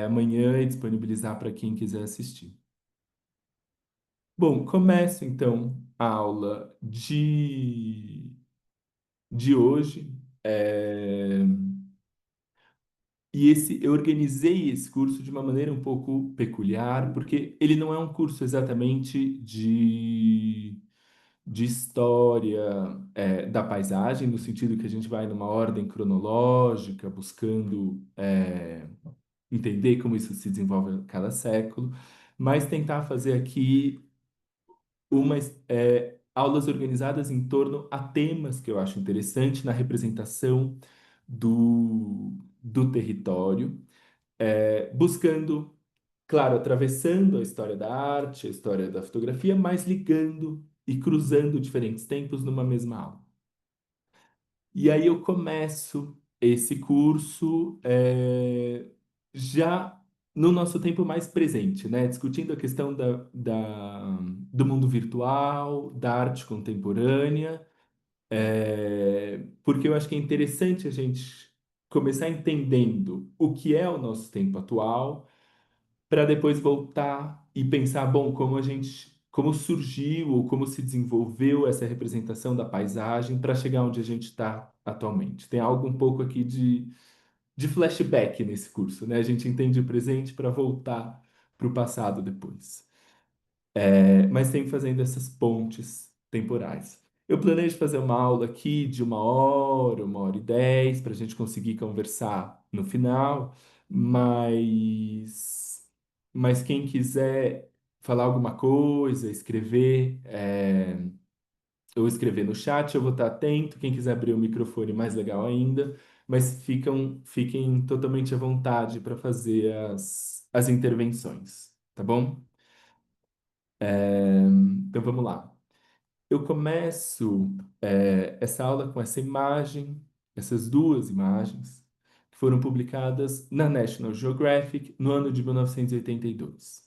amanhã e disponibilizar para quem quiser assistir. Bom, começo então a aula de hoje. É, eu organizei esse curso de uma maneira um pouco peculiar, porque ele não é um curso exatamente de história, da paisagem, no sentido que a gente vai numa ordem cronológica, buscando, entender como isso se desenvolve a cada século, mas tentar fazer aqui umas aulas organizadas em torno a temas que eu acho interessante na representação do território, buscando, claro, atravessando a história da arte, a história da fotografia, mas ligando e cruzando diferentes tempos numa mesma aula. E aí eu começo esse curso já no nosso tempo mais presente, né? Discutindo a questão do mundo virtual, da arte contemporânea, porque eu acho que é interessante a gente começar entendendo o que é o nosso tempo atual para depois voltar e pensar, bom, como surgiu ou como se desenvolveu essa representação da paisagem para chegar onde a gente está atualmente. Tem algo um pouco aqui de flashback nesse curso, né? A gente entende o presente para voltar para o passado depois. Mas sempre fazendo essas pontes temporais. Eu planejo fazer uma aula aqui de 1 hora e 10, para a gente conseguir conversar no final, mas quem quiser falar alguma coisa, escrever, ou escrever no chat, eu vou estar atento. Quem quiser abrir o microfone, mais legal ainda, mas fiquem totalmente à vontade para fazer as intervenções, tá bom? Então vamos lá. Eu começo essa aula com essa imagem, essas duas imagens, que foram publicadas na National Geographic no ano de 1982.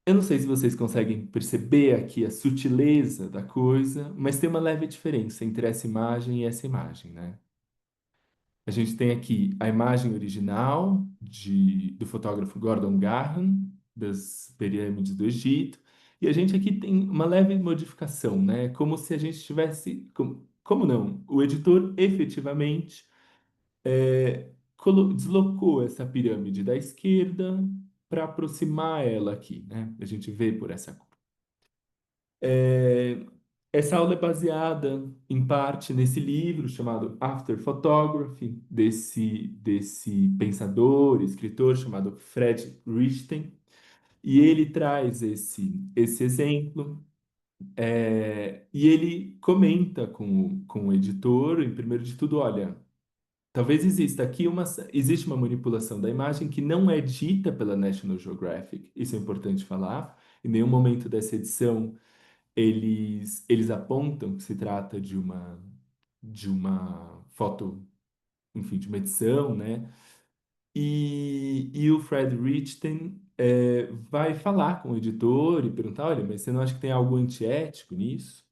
Eu não sei se vocês conseguem perceber aqui a sutileza da coisa, mas tem uma leve diferença entre essa imagem e essa imagem, né? A gente tem aqui a imagem original do fotógrafo Gordon Garham, das pirâmides do Egito, e a gente aqui tem uma leve modificação, né? Como se a gente tivesse. Como não? O editor efetivamente deslocou essa pirâmide da esquerda para aproximar ela aqui, né? A gente vê por essa cor. É, Essa aula é baseada, em parte, nesse livro chamado After Photography, desse pensador, escritor chamado Fred Richten, e ele traz esse exemplo, e ele comenta com o editor, em primeiro de tudo, olha, talvez existe uma manipulação da imagem que não é dita pela National Geographic, isso é importante falar, em nenhum momento dessa edição eles apontam que se trata de uma foto, enfim, de uma edição, né? E o Fred Richten vai falar com o editor e perguntar, olha, mas você não acha que tem algo antiético nisso?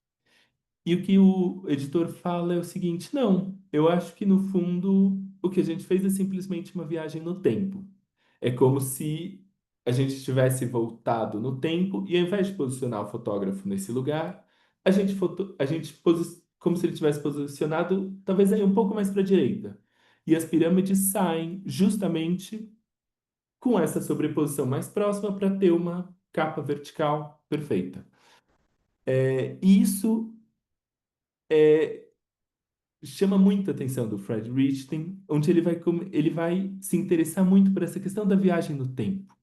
E o que o editor fala é o seguinte: não, eu acho que no fundo o que a gente fez é simplesmente uma viagem no tempo. É como se a gente tivesse voltado no tempo e ao invés de posicionar o fotógrafo nesse lugar, como se ele tivesse posicionado talvez aí um pouco mais para a direita. E as pirâmides saem justamente com essa sobreposição mais próxima para ter uma capa vertical perfeita. Isso chama muita atenção do Fred Richten, onde ele vai se interessar muito por essa questão da viagem no tempo.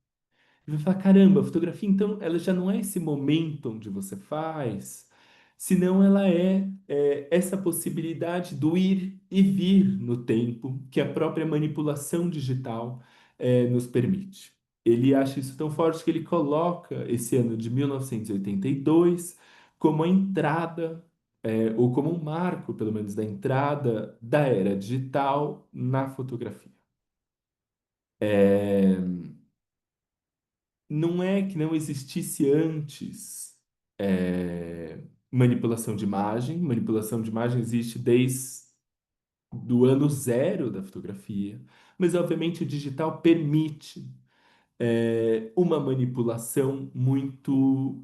Ele vai falar, caramba, a fotografia, então, ela já não é esse momento onde você faz, senão ela é essa possibilidade do ir e vir no tempo que a própria manipulação digital nos permite. Ele acha isso tão forte que ele coloca esse ano de 1982 como a entrada, ou como um marco, pelo menos, da entrada da era digital na fotografia. É, não é que não existisse antes manipulação de imagem. Manipulação de imagem existe do ano zero da fotografia, mas obviamente o digital permite uma manipulação muito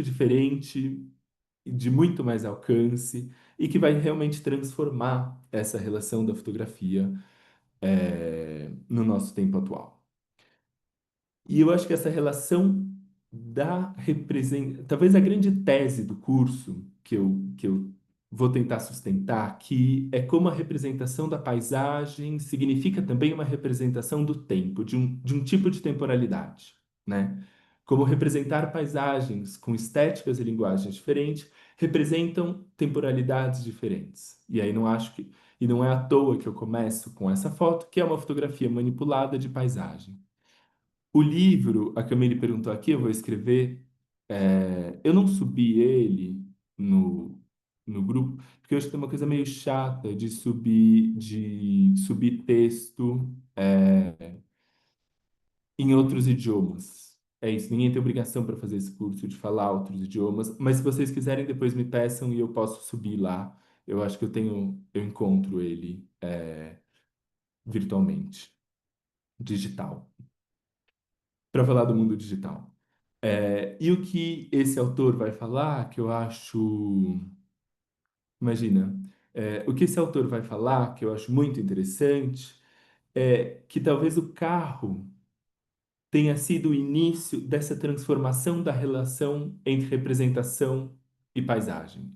diferente, de muito mais alcance e que vai realmente transformar essa relação da fotografia no nosso tempo atual. E eu acho que essa relação da talvez a grande tese do curso que eu vou tentar sustentar aqui é como a representação da paisagem significa também uma representação do tempo, de um tipo de temporalidade, né? Como representar paisagens com estéticas e linguagens diferentes representam temporalidades diferentes. E aí não acho que e não é à toa que eu começo com essa foto, que é uma fotografia manipulada de paisagem. O livro, a Camille perguntou aqui, eu vou escrever. Eu não subi ele no grupo, porque eu acho que tem uma coisa meio chata de subir texto em outros idiomas. É isso, ninguém tem obrigação para fazer esse curso de falar outros idiomas, mas se vocês quiserem, depois me peçam e eu posso subir lá. Eu acho que eu encontro ele virtualmente, digital, para falar do mundo digital. E o que esse autor vai falar, que eu acho. Imagina, o que esse autor vai falar, que eu acho muito interessante, é que talvez o carro tenha sido o início dessa transformação da relação entre representação e paisagem,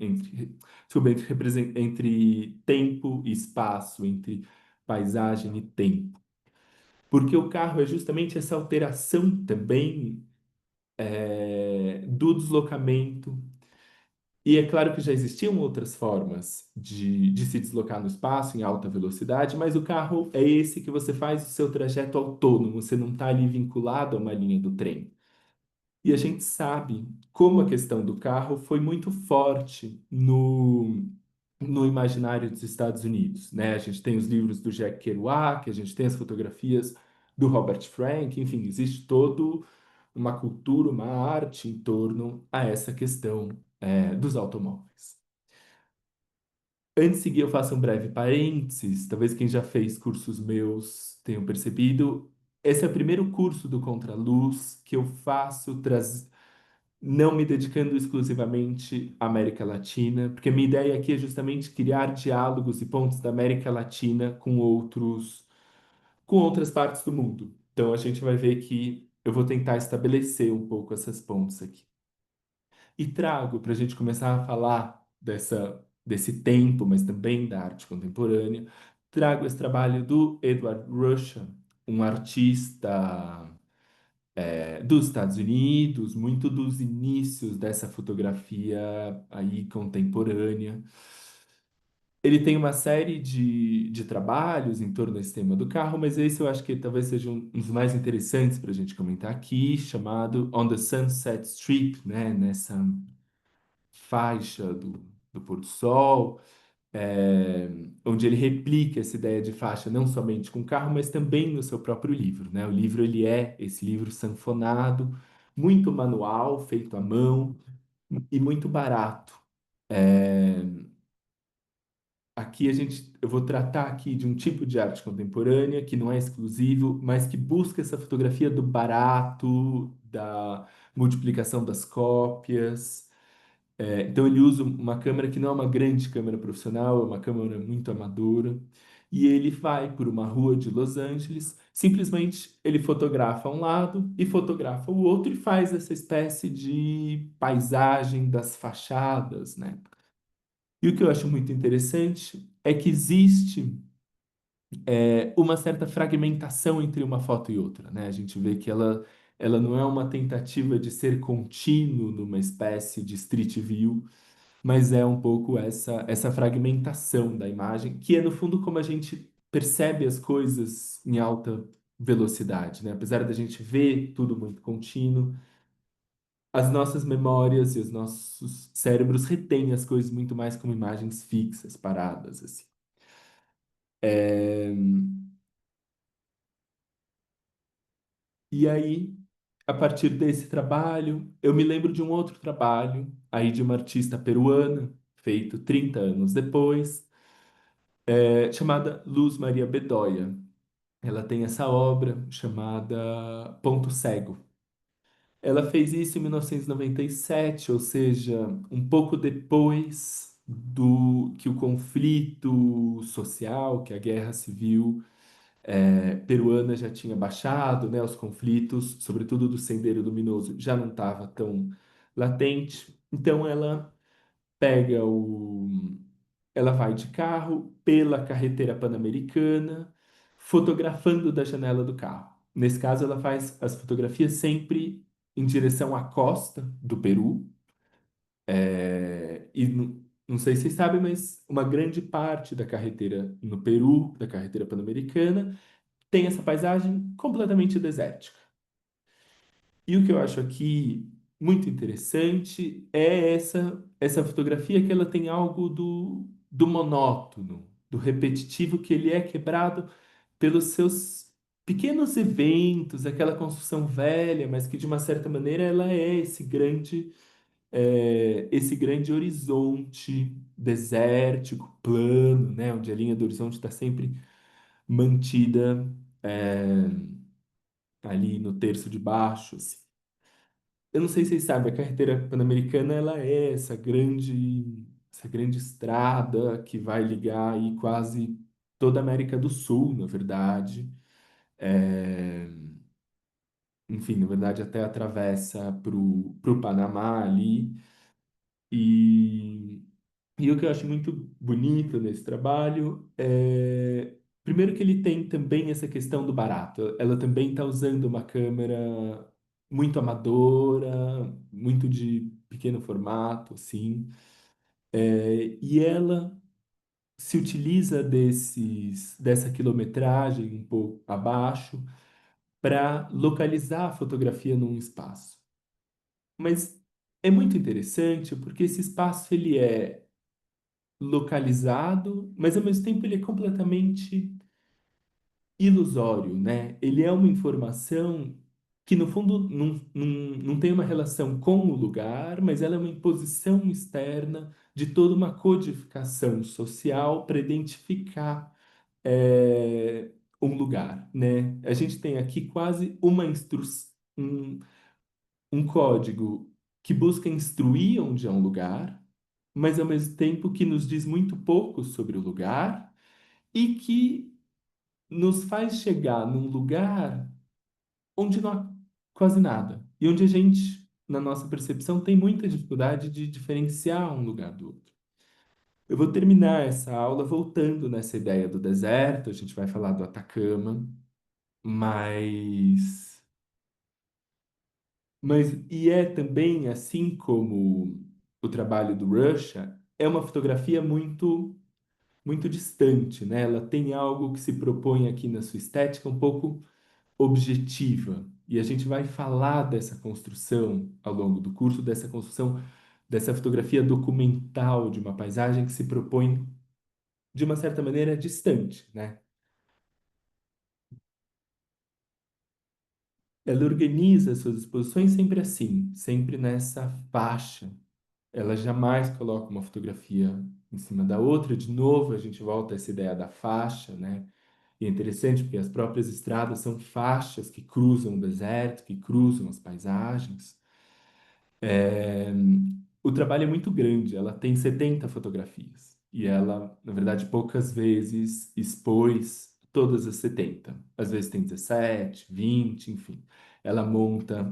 desculpa, entre tempo e espaço, entre paisagem e tempo. Porque o carro é justamente essa alteração também do deslocamento. E é claro que já existiam outras formas de se deslocar no espaço em alta velocidade, mas o carro é esse que você faz o seu trajeto autônomo, você não está ali vinculado a uma linha do trem. E a gente sabe como a questão do carro foi muito forte no imaginário dos Estados Unidos, né? A gente tem os livros do Jack Kerouac, a gente tem as fotografias do Robert Frank, enfim, existe todo uma cultura, uma arte em torno a essa questão dos automóveis. Antes de seguir, eu faço um breve parênteses. Talvez quem já fez cursos meus tenham percebido. Esse é o primeiro curso do Contraluz que eu faço, não me dedicando exclusivamente à América Latina, porque a minha ideia aqui é justamente criar diálogos e pontos da América Latina com outras partes do mundo. Então a gente vai ver que eu vou tentar estabelecer um pouco essas pontes aqui. E trago para a gente começar a falar desse tempo, mas também da arte contemporânea, trago esse trabalho do Edward Ruscha, um artista dos Estados Unidos, muito dos inícios dessa fotografia aí contemporânea. Ele tem uma série de trabalhos em torno desse tema do carro, mas esse eu acho que talvez seja um dos mais interessantes para a gente comentar aqui, chamado On the Sunset Strip, né? Nessa faixa do pôr do sol, é, onde ele replica essa ideia de faixa não somente com carro, mas também no seu próprio livro, né? O livro ele é esse livro sanfonado, muito manual, feito à mão e muito barato. É, Aqui eu vou tratar aqui de um tipo de arte contemporânea que não é exclusivo, mas que busca essa fotografia do barato, da multiplicação das cópias. Então ele usa uma câmera que não é uma grande câmera profissional, é uma câmera muito amadora. E ele vai por uma rua de Los Angeles, simplesmente ele fotografa um lado e fotografa o outro e faz essa espécie de paisagem das fachadas, né? E o que eu acho muito interessante é que existe uma certa fragmentação entre uma foto e outra, né? A gente vê que ela não é uma tentativa de ser contínuo numa espécie de street view, mas é um pouco essa fragmentação da imagem, que é no fundo como a gente percebe as coisas em alta velocidade, né? Apesar da gente ver tudo muito contínuo, as nossas memórias e os nossos cérebros retêm as coisas muito mais como imagens fixas, paradas, assim. É, E aí, a partir desse trabalho, eu me lembro de um outro trabalho, aí de uma artista peruana, feito 30 anos depois, chamada Luz Maria Bedoya. Ela tem essa obra chamada Ponto Cego. Ela fez isso em 1997, ou seja, um pouco depois do que o conflito social, que a guerra civil peruana já tinha baixado, né? Os conflitos, sobretudo do Sendeiro Luminoso, já não estava tão latente. Então pega o, ela vai de carro pela carretera Pan-Americana, fotografando da janela do carro. Nesse caso, ela faz as fotografias sempre em direção à costa do Peru. Não sei se vocês sabem, mas uma grande parte da carretera no Peru, da carretera Pan-Americana, tem essa paisagem completamente desértica. E o que eu acho aqui muito interessante é essa fotografia que ela tem algo do monótono, do repetitivo, que ele é quebrado pelos seus pequenos eventos, aquela construção velha, mas que de uma certa maneira ela é esse grande horizonte desértico, plano, né, onde a linha do horizonte está sempre mantida é, ali no terço de baixo, assim. Eu não sei se vocês sabem, a carretera pan-americana ela é essa grande estrada que vai ligar aí quase toda a América do Sul, na verdade. É, enfim, na verdade até atravessa pro Panamá ali. E, e o que eu acho muito bonito nesse trabalho é, primeiro que ele tem também essa questão do barato. Ela também está usando uma câmera muito amadora, muito de pequeno formato, assim. E ela se utiliza dessa quilometragem um pouco abaixo para localizar a fotografia num espaço. Mas é muito interessante porque esse espaço ele é localizado, mas ao mesmo tempo ele é completamente ilusório, né? Ele é uma informação que, no fundo, não tem uma relação com o lugar, mas ela é uma imposição externa de toda uma codificação social para identificar é, um lugar, né? A gente tem aqui quase uma um código que busca instruir onde é um lugar, mas ao mesmo tempo que nos diz muito pouco sobre o lugar e que nos faz chegar num lugar onde não há quase nada e onde a gente, na nossa percepção, tem muita dificuldade de diferenciar um lugar do outro. Eu vou terminar essa aula voltando nessa ideia do deserto, a gente vai falar do Atacama, mas, e é também, assim como o trabalho do Russia, é uma fotografia muito distante, né? Ela tem algo que se propõe aqui na sua estética um pouco objetiva. E a gente vai falar dessa construção ao longo do curso, dessa construção, dessa fotografia documental de uma paisagem que se propõe, de uma certa maneira, distante, né? Ela organiza suas exposições sempre assim, sempre nessa faixa. Ela jamais coloca uma fotografia em cima da outra. De novo, a gente volta a essa ideia da faixa, né? E é interessante porque as próprias estradas são faixas que cruzam o deserto, que cruzam as paisagens. É, o trabalho é muito grande, ela tem 70 fotografias. E ela, na verdade, poucas vezes expôs todas as 70. Às vezes tem 17, 20, enfim. Ela monta,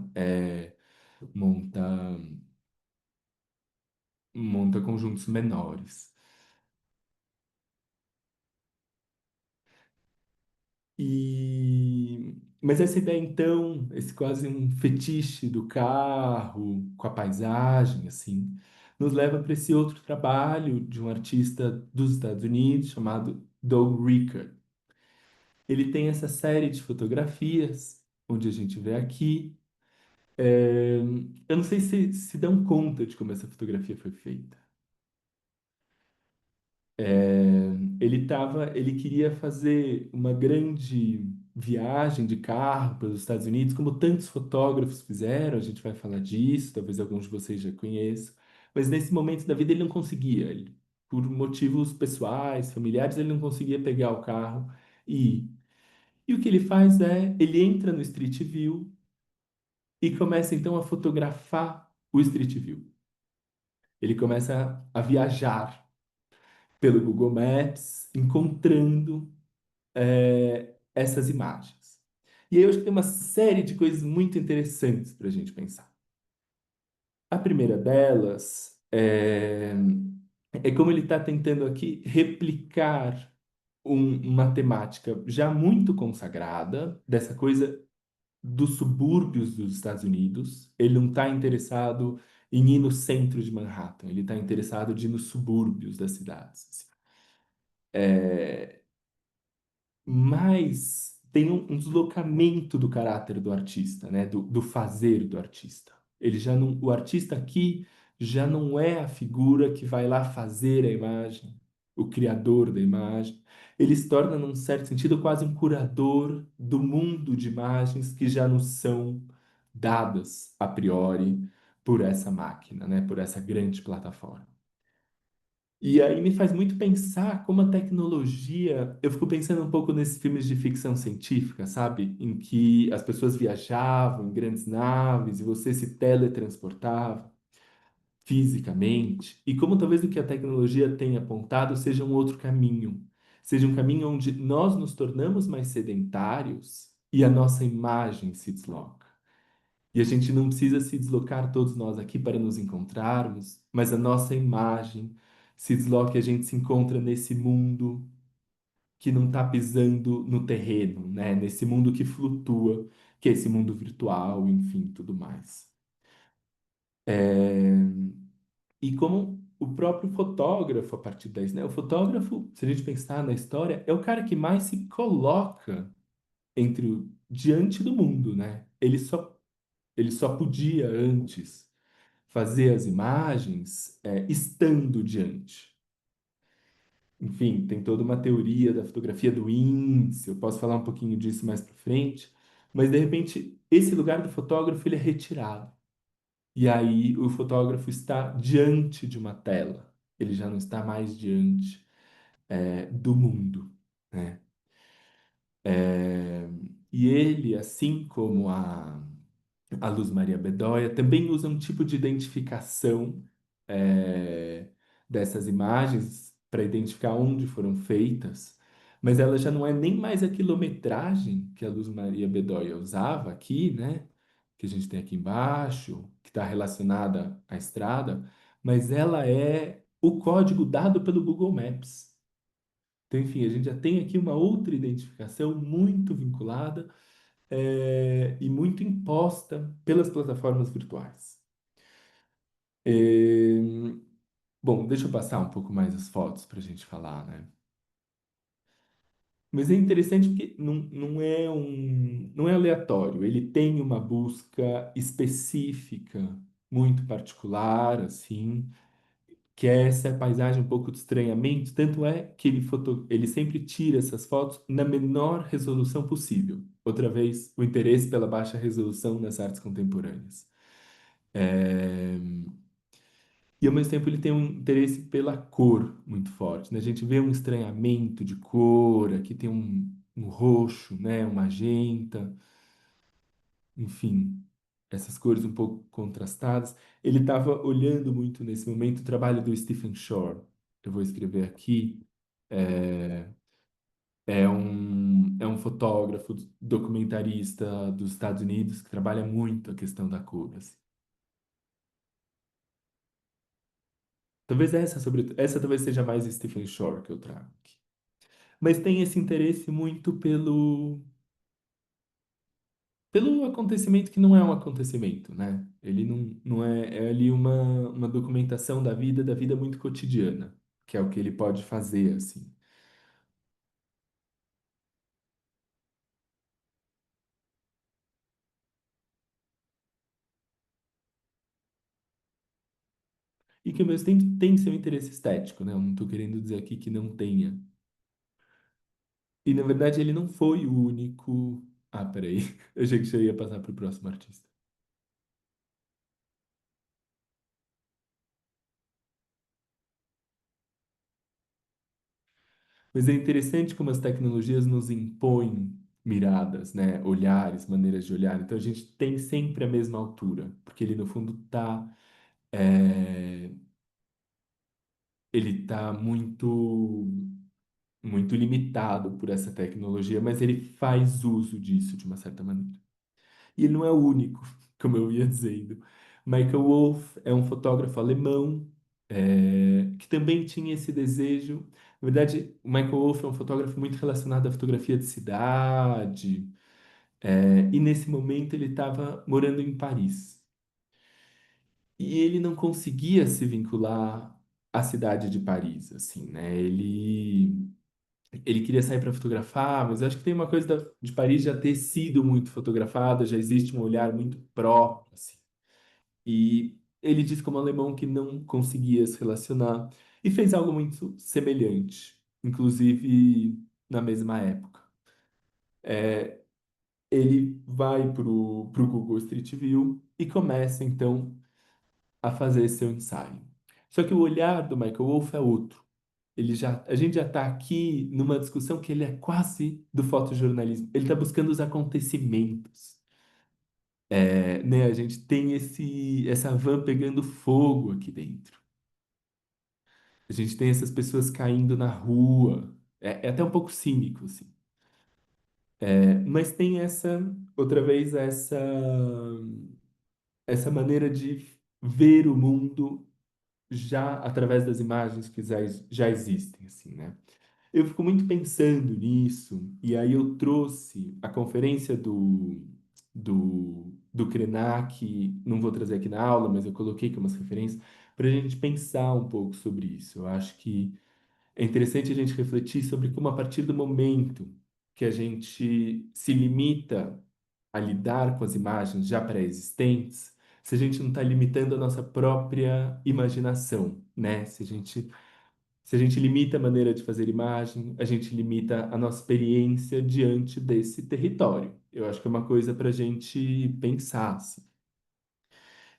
monta conjuntos menores. Mas essa ideia, então, esse quase um fetiche do carro, com a paisagem, assim, nos leva para esse outro trabalho de um artista dos Estados Unidos chamado Doug Ricker. Ele tem essa série de fotografias, onde a gente vê aqui. É, eu não sei se dão conta de como essa fotografia foi feita. Ele queria fazer uma grande viagem de carro pelos Estados Unidos, como tantos fotógrafos fizeram, a gente vai falar disso, talvez alguns de vocês já conheçam, mas nesse momento da vida ele não conseguia. por motivos pessoais, familiares, ele não conseguia pegar o carro e ir. E o que ele faz é, ele entra no Street View e começa então a fotografar o Street View. Ele começa a viajar pelo Google Maps, encontrando essas imagens. E aí eu acho que tem uma série de coisas muito interessantes para a gente pensar. A primeira delas é como ele está tentando aqui replicar uma temática já muito consagrada, dessa coisa dos subúrbios dos Estados Unidos. Ele não está interessado em ir no centro de Manhattan, ele está interessado em ir nos subúrbios das cidades, assim. Mas tem um deslocamento do caráter do artista, né? Do fazer do artista. Ele já não, o artista aqui já não é a figura que vai lá fazer a imagem, o criador da imagem. Ele se torna, num certo sentido, quase um curador do mundo de imagens que já nos são dadas a priori por essa máquina, né? Por essa grande plataforma. E aí me faz muito pensar como a tecnologia. Eu fico pensando um pouco nesses filmes de ficção científica, sabe? Em que as pessoas viajavam em grandes naves e você se teletransportava fisicamente. E como talvez o que a tecnologia tenha apontado seja um outro caminho. Seja um caminho onde nós nos tornamos mais sedentários e a nossa imagem se desloca. E a gente não precisa se deslocar todos nós aqui para nos encontrarmos, mas a nossa imagem se desloca e a gente se encontra nesse mundo que não está pisando no terreno, né? Nesse mundo que flutua, que é esse mundo virtual, enfim, tudo mais. E como o próprio fotógrafo, a partir daí, né? O fotógrafo, se a gente pensar na história, é o cara que mais se coloca diante do mundo, né? Ele só podia antes fazer as imagens estando diante. Enfim, tem toda uma teoria da fotografia do índice, eu posso falar um pouquinho disso mais para frente, mas de repente esse lugar do fotógrafo ele é retirado. E aí o fotógrafo está diante de uma tela, ele já não está mais diante do mundo, né? É, e ele, assim como a Luz Maria Bedoya também usa um tipo de identificação é, dessas imagens para identificar onde foram feitas, mas ela já não é nem mais a quilometragem que a Luz Maria Bedoya usava aqui, né? Que a gente tem aqui embaixo, que está relacionada à estrada, mas ela é o código dado pelo Google Maps. Então, enfim, a gente já tem aqui uma outra identificação muito vinculada e muito imposta pelas plataformas virtuais. É, bom, deixa eu passar um pouco mais as fotos para a gente falar, né? Mas é interessante porque não é aleatório, ele tem uma busca específica, muito particular, assim, que é essa paisagem um pouco de estranhamento, tanto é que ele sempre tira essas fotos na menor resolução possível. Outra vez, o interesse pela baixa resolução nas artes contemporâneas. É, E ao mesmo tempo ele tem um interesse pela cor muito forte, né? A gente vê um estranhamento de cor, aqui tem um roxo, né? Um magenta, enfim, essas cores um pouco contrastadas. Ele estava olhando muito nesse momento o trabalho do Stephen Shore. Eu vou escrever aqui. É, é um fotógrafo, documentarista dos Estados Unidos que trabalha muito a questão da cor, assim. Talvez essa talvez seja mais Stephen Shore que eu trago aqui. Mas tem esse interesse muito pelo acontecimento que não é um acontecimento, né? Ele não é ali uma documentação da vida muito cotidiana, que é o que ele pode fazer, assim. E que ao mesmo tempo tem seu interesse estético, né? Eu não estou querendo dizer aqui que não tenha. E na verdade ele não foi o único. Ah, peraí. Eu achei que já ia passar para o próximo artista. Mas é interessante como as tecnologias nos impõem miradas, né? Olhares, maneiras de olhar. Então a gente tem sempre a mesma altura, porque ele no fundo é, ele tá muito limitado por essa tecnologia, mas ele faz uso disso de uma certa maneira. E ele não é o único, como eu ia dizendo. Michael Wolff é um fotógrafo alemão, que também tinha esse desejo. Na verdade, o Michael Wolff é um fotógrafo muito relacionado à fotografia de cidade, e nesse momento ele estava morando em Paris. E ele não conseguia se vincular à cidade de Paris, assim, né? Ele queria sair para fotografar, mas acho que tem uma coisa de Paris já ter sido muito fotografada, já existe um olhar muito próprio, assim. E ele disse como alemão que não conseguia se relacionar e fez algo muito semelhante, inclusive na mesma época. Ele vai pro Google Street View e começa então a fazer seu ensaio. Só que o olhar do Michael Wolff é outro. A gente já está aqui numa discussão que ele é quase do fotojornalismo. Ele está buscando os acontecimentos. Né? A gente tem essa van pegando fogo aqui dentro. A gente tem essas pessoas caindo na rua. É até um pouco cínico, assim. Mas tem outra vez, essa maneira de ver o mundo já através das imagens que já existem, assim, né? Eu fico muito pensando nisso, e aí eu trouxe a conferência do Krenak, não vou trazer aqui na aula, mas eu coloquei aqui umas referências, para a gente pensar um pouco sobre isso. Eu acho que é interessante a gente refletir sobre como, a partir do momento que a gente se limita a lidar com as imagens já pré-existentes, se a gente não está limitando a nossa própria imaginação, né? Se a gente limita a maneira de fazer imagem, a gente limita a nossa experiência diante desse território. Eu acho que é uma coisa para a gente pensar, assim.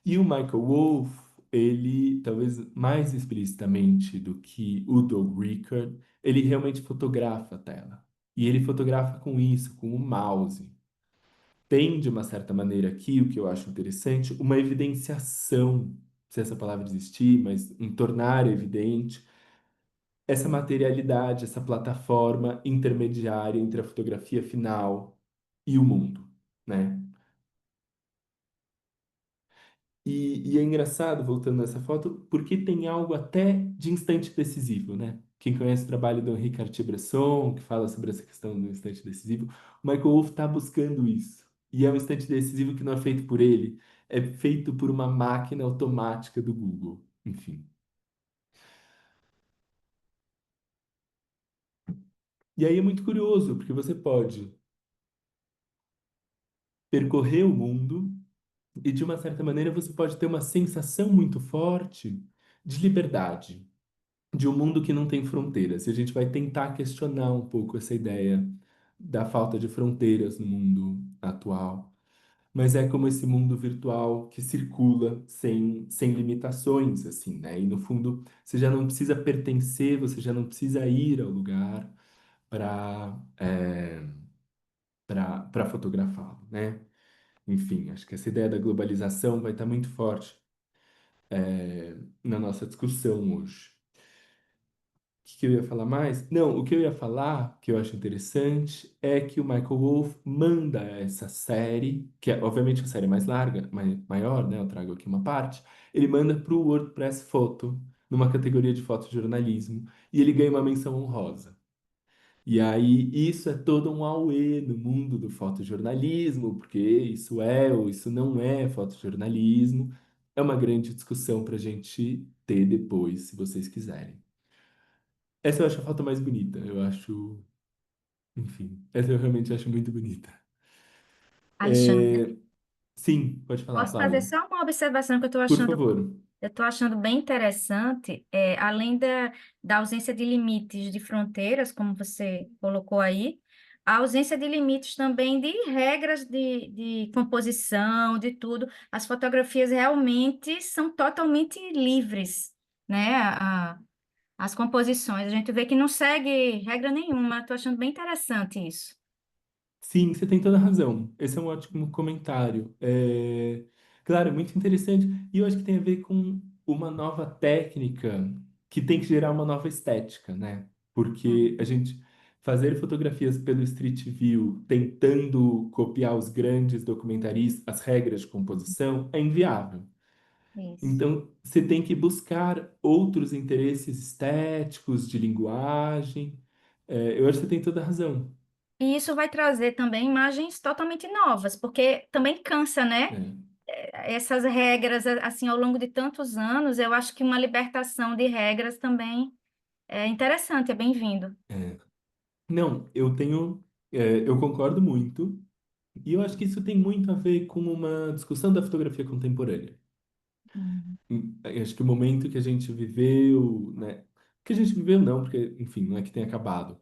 E o Michael Wolff, ele, talvez mais explicitamente do que o Doug Rickard, ele realmente fotografa a tela. E ele fotografa com isso, com o mouse. Tem, de uma certa maneira aqui, o que eu acho interessante, uma evidenciação, se essa palavra existir, mas um tornar evidente essa materialidade, essa plataforma intermediária entre a fotografia final e o mundo, né? E é engraçado, voltando nessa foto, porque tem algo até de instante decisivo, né? Quem conhece o trabalho do Henri Cartier-Bresson, que fala sobre essa questão do instante decisivo, o Michael Wolff está buscando isso. E é um instante decisivo que não é feito por ele, é feito por uma máquina automática do Google. Enfim. E aí é muito curioso, porque você pode percorrer o mundo. E de uma certa maneira você pode ter uma sensação muito forte de liberdade, de um mundo que não tem fronteiras. E a gente vai tentar questionar um pouco essa ideia da falta de fronteiras no mundo atual. Mas é como esse mundo virtual que circula sem limitações, assim, né? E no fundo, você já não precisa pertencer, você já não precisa ir ao lugar para para fotografá-lo, né? Enfim, acho que essa ideia da globalização vai estar muito forte na nossa discussão hoje. O que eu ia falar mais? Não, o que eu ia falar, que eu acho interessante, é que o Michael Wolff manda essa série, que é obviamente uma série mais larga, maior, né? Eu trago aqui uma parte. Ele manda para o WordPress Photo, numa categoria de fotojornalismo, e ele ganha uma menção honrosa. E aí, isso é todo um auê no mundo do fotojornalismo, porque isso é ou isso não é fotojornalismo. É uma grande discussão para a gente ter depois, se vocês quiserem. Essa eu acho a foto mais bonita. Eu acho. Enfim, essa eu realmente acho muito bonita. Alexandre, É, sim, pode falar, posso fazer Flávia. só uma observação que Por favor. eu estou achando bem interessante, além da ausência de limites de fronteiras, como você colocou aí, a ausência de limites também de regras de composição, de tudo. As fotografias realmente são totalmente livres, né? as composições. A gente vê que não segue regra nenhuma. Estou achando bem interessante isso. Sim, você tem toda a razão. Esse é um ótimo comentário. Claro, é muito interessante. E eu acho que tem a ver com uma nova técnica que tem que gerar uma nova estética, né? Porque a Uhum. gente fazer fotografias pelo Street View, tentando copiar os grandes documentaristas, as regras de composição, é inviável. Isso. Então, você tem que buscar outros interesses estéticos, de linguagem. Eu acho que você tem toda a razão. E isso vai trazer também imagens totalmente novas, porque também cansa, né? É. Essas regras, assim, ao longo de tantos anos, eu acho que uma libertação de regras também é interessante, é bem-vindo. É. Não, eu concordo muito, e eu acho que isso tem muito a ver com uma discussão da fotografia contemporânea. Uhum. Eu acho que o momento que a gente viveu, né? Que a gente viveu não, porque, enfim, não é que tenha acabado,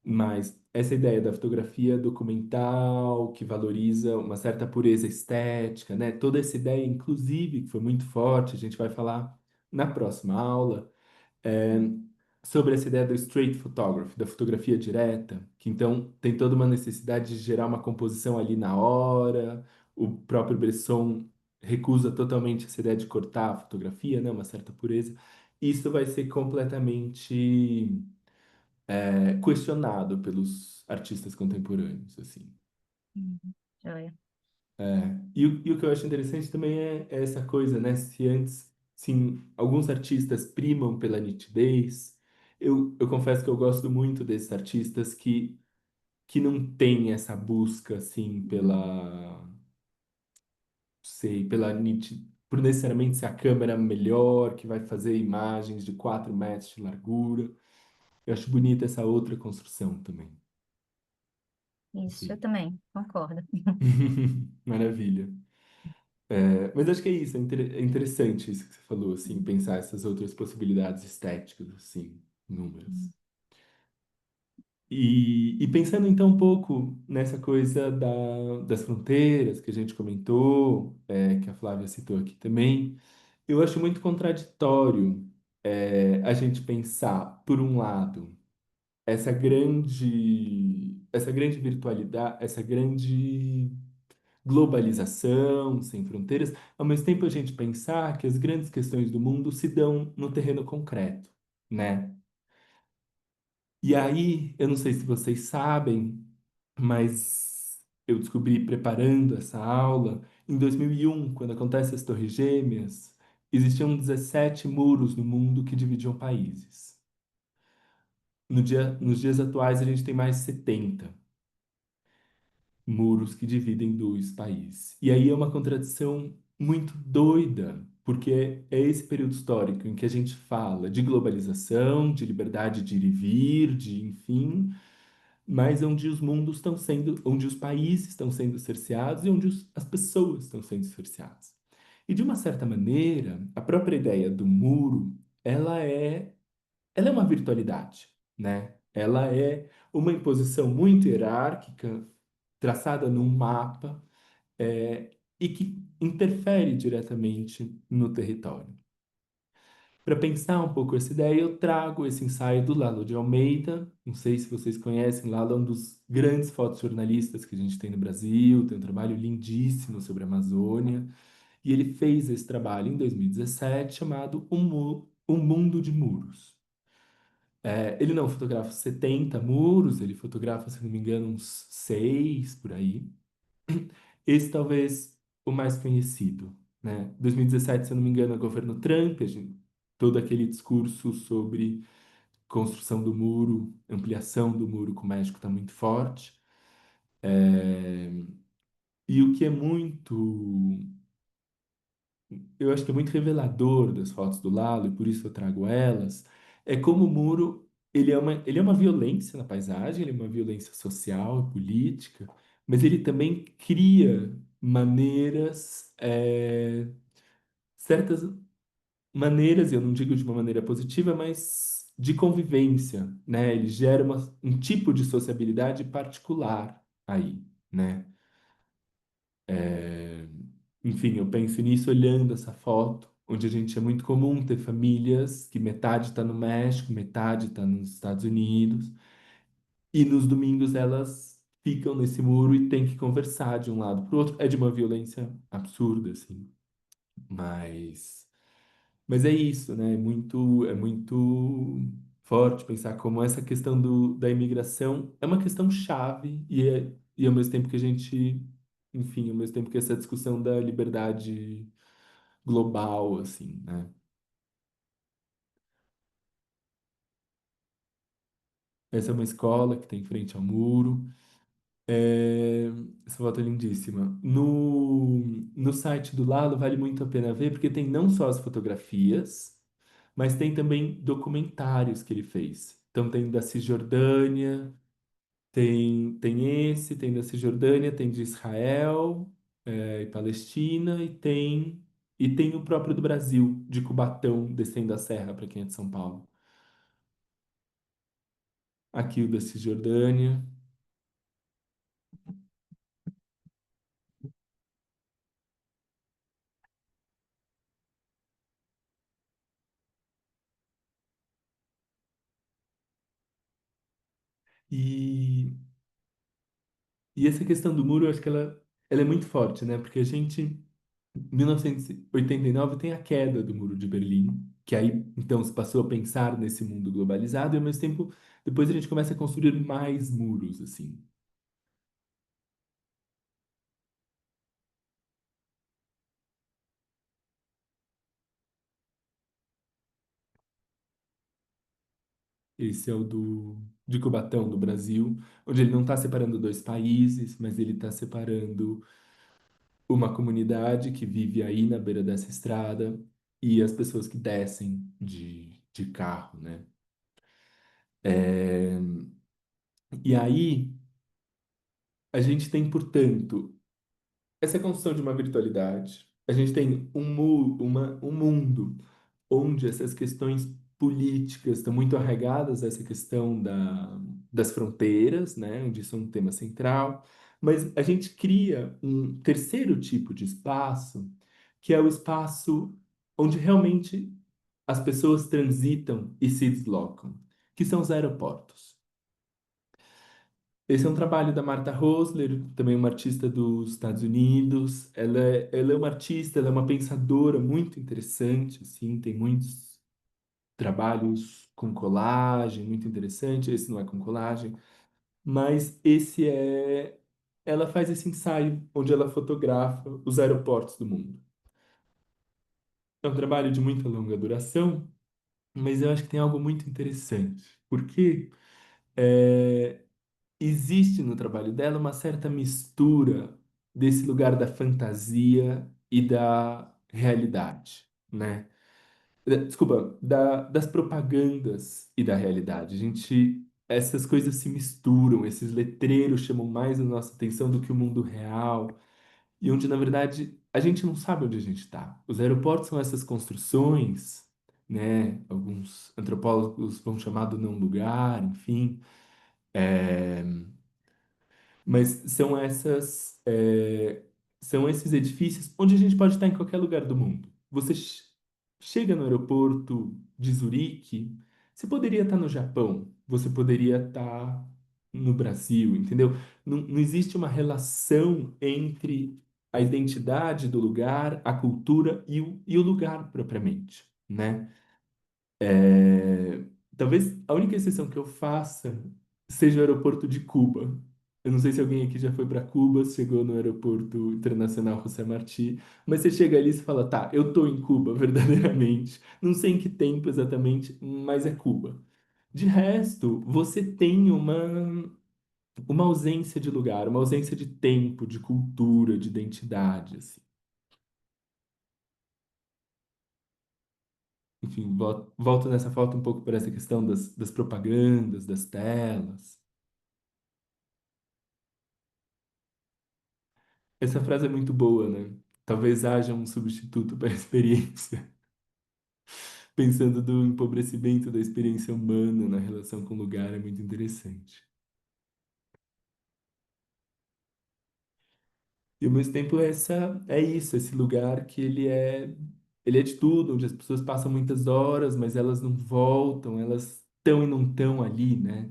mas essa ideia da fotografia documental que valoriza uma certa pureza estética, né? Toda essa ideia, inclusive, que foi muito forte, a gente vai falar na próxima aula é, sobre essa ideia do straight photography, da fotografia direta, que então tem toda uma necessidade de gerar uma composição ali na hora. O próprio Bresson recusa totalmente essa ideia de cortar a fotografia, né, uma certa pureza. Isso vai ser completamente questionado pelos artistas contemporâneos, assim. Uhum. Joia. E o que eu acho interessante também é essa coisa, né? Se antes, sim, alguns artistas primam pela nitidez, eu confesso que eu gosto muito desses artistas que não têm essa busca, assim, sei, por necessariamente ser a câmera melhor, que vai fazer imagens de 4 metros de largura. Eu acho bonita essa outra construção também. Isso, eu Enfim. também concordo. Maravilha. Mas acho que é isso, é interessante isso que você falou, assim, pensar essas outras possibilidades estéticas, assim, inúmeras. E pensando então um pouco nessa coisa das fronteiras que a gente comentou, que a Flávia citou aqui também, eu acho muito contraditório, a gente pensar, por um lado, essa grande virtualidade, essa grande globalização, sem fronteiras, ao mesmo tempo a gente pensar que as grandes questões do mundo se dão no terreno concreto, né? E aí, eu não sei se vocês sabem, mas eu descobri preparando essa aula, em 2001, quando acontecem as Torres Gêmeas, existiam 17 muros no mundo que dividiam países. Nos dias atuais, a gente tem mais 70 muros que dividem dois países. E aí é uma contradição muito doida, porque é esse período histórico em que a gente fala de globalização, de liberdade de ir e vir, de enfim, mas onde os mundos estão sendo, onde os países estão sendo cerceados e onde as pessoas estão sendo cerceadas. E de uma certa maneira, a própria ideia do muro, ela é, ela é uma virtualidade, né? Ela é uma imposição muito hierárquica, traçada num mapa, e que interfere diretamente no território. Para pensar um pouco essa ideia, eu trago esse ensaio do Lalo de Almeida. Não sei se vocês conhecem, Lalo é um dos grandes fotojornalistas que a gente tem no Brasil, tem um trabalho lindíssimo sobre a Amazônia. E ele fez esse trabalho em 2017 chamado Um Mundo de Muros. Ele não fotografa 70 muros, ele fotografa, se não me engano, uns 6 por aí. Esse talvez o mais conhecido, né? 2017, se eu não me engano, é o governo Trump, todo aquele discurso sobre construção do muro, ampliação do muro com o México está muito forte. É, E o que é eu acho que é muito revelador das fotos do Lalo, e por isso eu trago elas, é como o muro, ele é uma violência na paisagem, ele é uma violência social, política, mas ele também cria maneiras, certas maneiras, e eu não digo de uma maneira positiva, mas de convivência, né? Ele gera um tipo de sociabilidade particular aí, né? Enfim, eu penso nisso olhando essa foto. onde a gente é muito comum ter famílias que metade está no México, metade está nos Estados Unidos, e nos domingos elas ficam nesse muro e têm que conversar de um lado para o outro. É de uma violência absurda, assim, mas. Mas é isso, né? É muito forte pensar como essa questão da imigração é uma questão chave e ao mesmo tempo que a gente, enfim, ao mesmo tempo que essa discussão da liberdade global, assim, né? Essa é uma escola que tem frente ao muro. É, essa foto é lindíssima. No site do Lalo vale muito a pena ver, porque tem não só as fotografias, mas tem também documentários que ele fez. Então tem da Cisjordânia, tem da Cisjordânia, tem de Israel, e Palestina, e tem o próprio do Brasil, de Cubatão, descendo a serra, para quem é de São Paulo. Aqui o da Cisjordânia. E, e essa questão do muro, eu acho que ela é muito forte, né? Porque a gente, em 1989, tem a queda do Muro de Berlim, que aí, então, se passou a pensar nesse mundo globalizado, e ao mesmo tempo, depois a gente começa a construir mais muros, assim. Esse é o de Cubatão, do Brasil, onde ele não está separando dois países, mas ele está separando uma comunidade que vive aí na beira dessa estrada e as pessoas que descem de carro, né? É, e aí, a gente tem, portanto, essa construção de uma virtualidade. A gente tem um mundo onde essas questões políticas estão muito arraigadas a essa questão das fronteiras, né, onde isso é um tema central, mas a gente cria um terceiro tipo de espaço, que é o espaço onde realmente as pessoas transitam e se deslocam, que são os aeroportos. Esse é um trabalho da Martha Rosler, também uma artista dos Estados Unidos. Ela é uma artista, ela é uma pensadora muito interessante, assim, tem muitos trabalhos com colagem, muito interessante. Esse não é com colagem, mas esse é. Ela faz esse ensaio onde ela fotografa os aeroportos do mundo. É um trabalho de muita longa duração, mas eu acho que tem algo muito interessante, porque é, existe no trabalho dela uma certa mistura desse lugar da fantasia e da realidade, né? Desculpa, das propagandas e da realidade. Essas coisas se misturam, esses letreiros chamam mais a nossa atenção do que o mundo real, e onde, na verdade, a gente não sabe onde a gente está. Os aeroportos são essas construções, né? Alguns antropólogos vão chamar do não lugar, enfim. É, mas são esses edifícios onde a gente pode estar em qualquer lugar do mundo. Você chega no aeroporto de Zurique, você poderia estar no Japão, você poderia estar no Brasil, entendeu? Não existe uma relação entre a identidade do lugar, a cultura e o lugar propriamente, né? É, talvez a única exceção que eu faça seja o aeroporto de Cuba. Eu não sei se alguém aqui já foi para Cuba, chegou no aeroporto internacional José Martí, mas você chega ali e fala, tá, eu tô em Cuba verdadeiramente. Não sei em que tempo exatamente, mas é Cuba. De resto, você tem uma ausência de lugar, uma ausência de tempo, de cultura, de identidade, assim. Enfim, volto nessa foto um pouco para essa questão das propagandas, das telas. Essa frase é muito boa, né? Talvez haja um substituto para a experiência. Pensando do empobrecimento da experiência humana na relação com o lugar é muito interessante. E ao mesmo tempo é isso, esse lugar que ele é ele é de tudo, onde as pessoas passam muitas horas, mas elas não voltam, elas estão e não estão ali, né?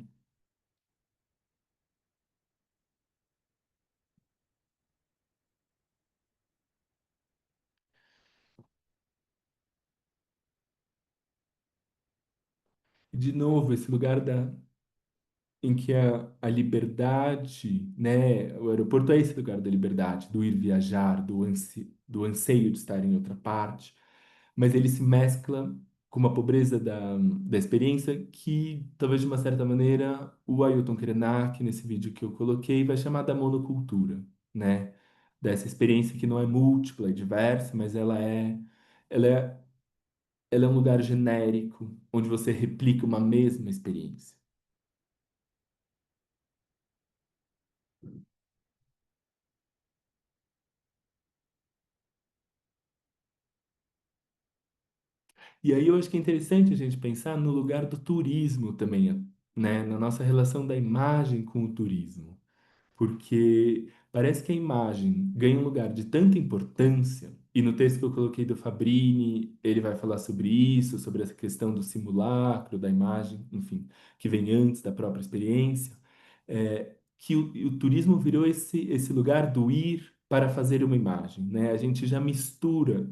E, de novo, esse lugar em que a liberdade, né? O aeroporto é esse lugar da liberdade, do ir viajar, do anseio de estar em outra parte, mas ele se mescla com uma pobreza da experiência que, talvez de uma certa maneira, o Ailton Krenak, nesse vídeo que eu coloquei, vai chamar da monocultura, né? Dessa experiência que não é múltipla, é diversa, mas ela é, ela é um lugar genérico, onde você replica uma mesma experiência. E aí eu acho que é interessante a gente pensar no lugar do turismo também, né? Na nossa relação da imagem com o turismo. Porque parece que a imagem ganha um lugar de tanta importância, e no texto que eu coloquei do Fabrini, ele vai falar sobre isso, sobre essa questão do simulacro, da imagem, enfim, que vem antes da própria experiência, que o turismo virou esse lugar do ir para fazer uma imagem, né? A gente já mistura